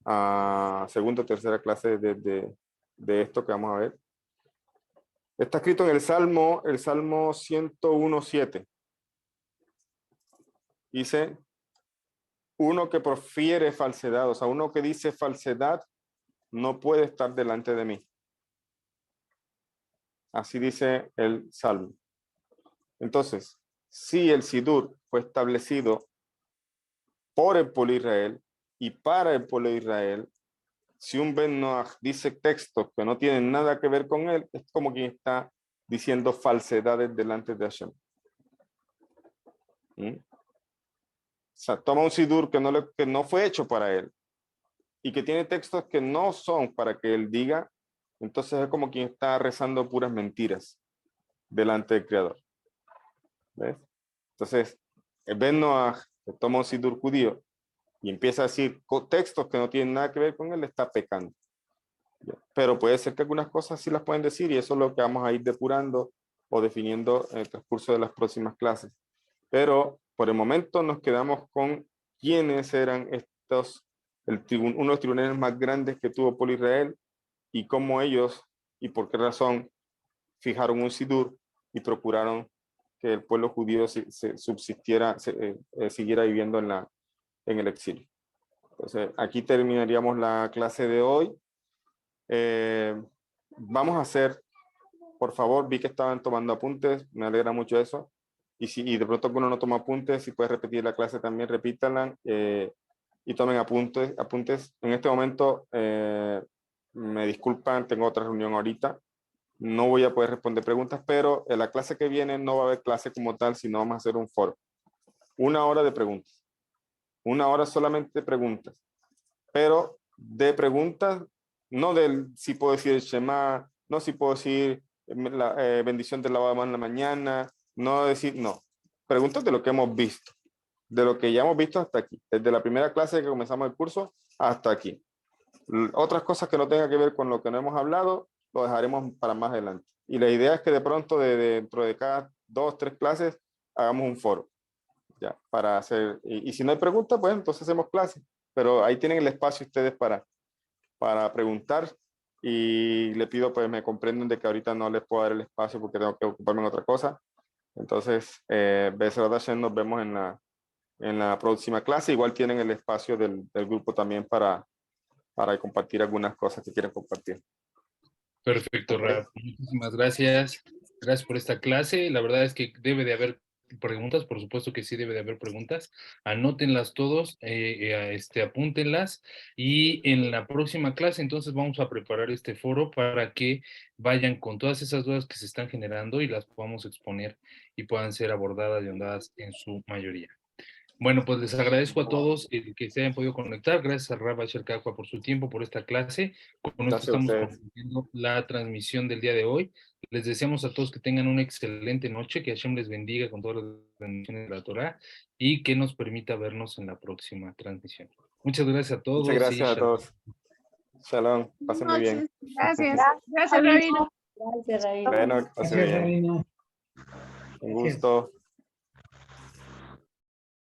[SPEAKER 2] a segunda o tercera clase de esto que vamos a ver. Está escrito en el Salmo 101:7. Dice, uno que profiere falsedad, o sea, uno que dice falsedad, no puede estar delante de mí. Así dice el Salmo. Entonces, si el sidur fue establecido por el pueblo de Israel y para el pueblo de Israel. Si un Ben Noach dice textos que no tienen nada que ver con él, es como quien está diciendo falsedades delante de Hashem. O sea, toma un sidur que no fue hecho para él y que tiene textos que no son para que él diga, entonces es como quien está rezando puras mentiras delante del Creador. ¿Ves? Entonces, el Ben Noach que toma un sidur judío y empieza a decir textos que no tienen nada que ver con él, está pecando. Pero puede ser que algunas cosas sí las pueden decir y eso es lo que vamos a ir depurando o definiendo en el transcurso de las próximas clases. Pero por el momento nos quedamos con quiénes eran estos, uno de los tribunales más grandes que tuvo Pueblo Israel y cómo ellos y por qué razón fijaron un sidur y procuraron que el pueblo judío subsistiera, siguiera viviendo en el exilio. Entonces, aquí terminaríamos la clase de hoy. Vamos a hacer, por favor, vi que estaban tomando apuntes, me alegra mucho eso. Y de pronto alguno no toma apuntes, si puedes repetir la clase también, repítanla y tomen apuntes. En este momento, me disculpan, tengo otra reunión ahorita. No voy a poder responder preguntas, pero en la clase que viene no va a haber clase como tal, sino vamos a hacer un foro. 1 hora de preguntas. 1 hora solamente de preguntas. Pero de preguntas, no del si puedo decir el Shema, no si puedo decir la bendición del lavado de manos en la mañana, no decir, no. Preguntas de lo que hemos visto, de lo que ya hemos visto hasta aquí, desde la primera clase que comenzamos el curso hasta aquí. Otras cosas que no tengan que ver con lo que no hemos hablado, lo dejaremos para más adelante. Y la idea es que de pronto, dentro de cada 2 o 3 clases, hagamos un foro. Ya, para hacer, y si no hay preguntas, pues entonces hacemos clases. Pero ahí tienen el espacio ustedes para preguntar y le pido pues me comprenden de que ahorita no les puedo dar el espacio porque tengo que ocuparme en otra cosa. Entonces, Be'ezrat Hashem, nos vemos en la próxima clase. Igual tienen el espacio del grupo también para compartir algunas cosas que quieren compartir.
[SPEAKER 1] Perfecto, Raf. Muchísimas gracias. Gracias por esta clase. La verdad es que debe de haber preguntas, por supuesto que sí debe de haber preguntas. Anótenlas todos, apúntenlas y en la próxima clase entonces vamos a preparar este foro para que vayan con todas esas dudas que se están generando y las podamos exponer y puedan ser abordadas y ahondadas en su mayoría. Bueno, pues les agradezco a todos que se hayan podido conectar. Gracias a Rabbi Sherkakwa por su tiempo, por esta clase. Con esto estamos concluyendo la transmisión del día de hoy. Les deseamos a todos que tengan una excelente noche, que Hashem les bendiga con todas las bendiciones de la Torah y que nos permita vernos en la próxima transmisión. Muchas gracias a todos.
[SPEAKER 2] Muchas gracias a todos. Shalom, pasen muy bien.
[SPEAKER 5] Gracias. Gracias, Rabino.
[SPEAKER 3] Gracias, Rabino.
[SPEAKER 2] Bueno, que pasen bien. Un gusto.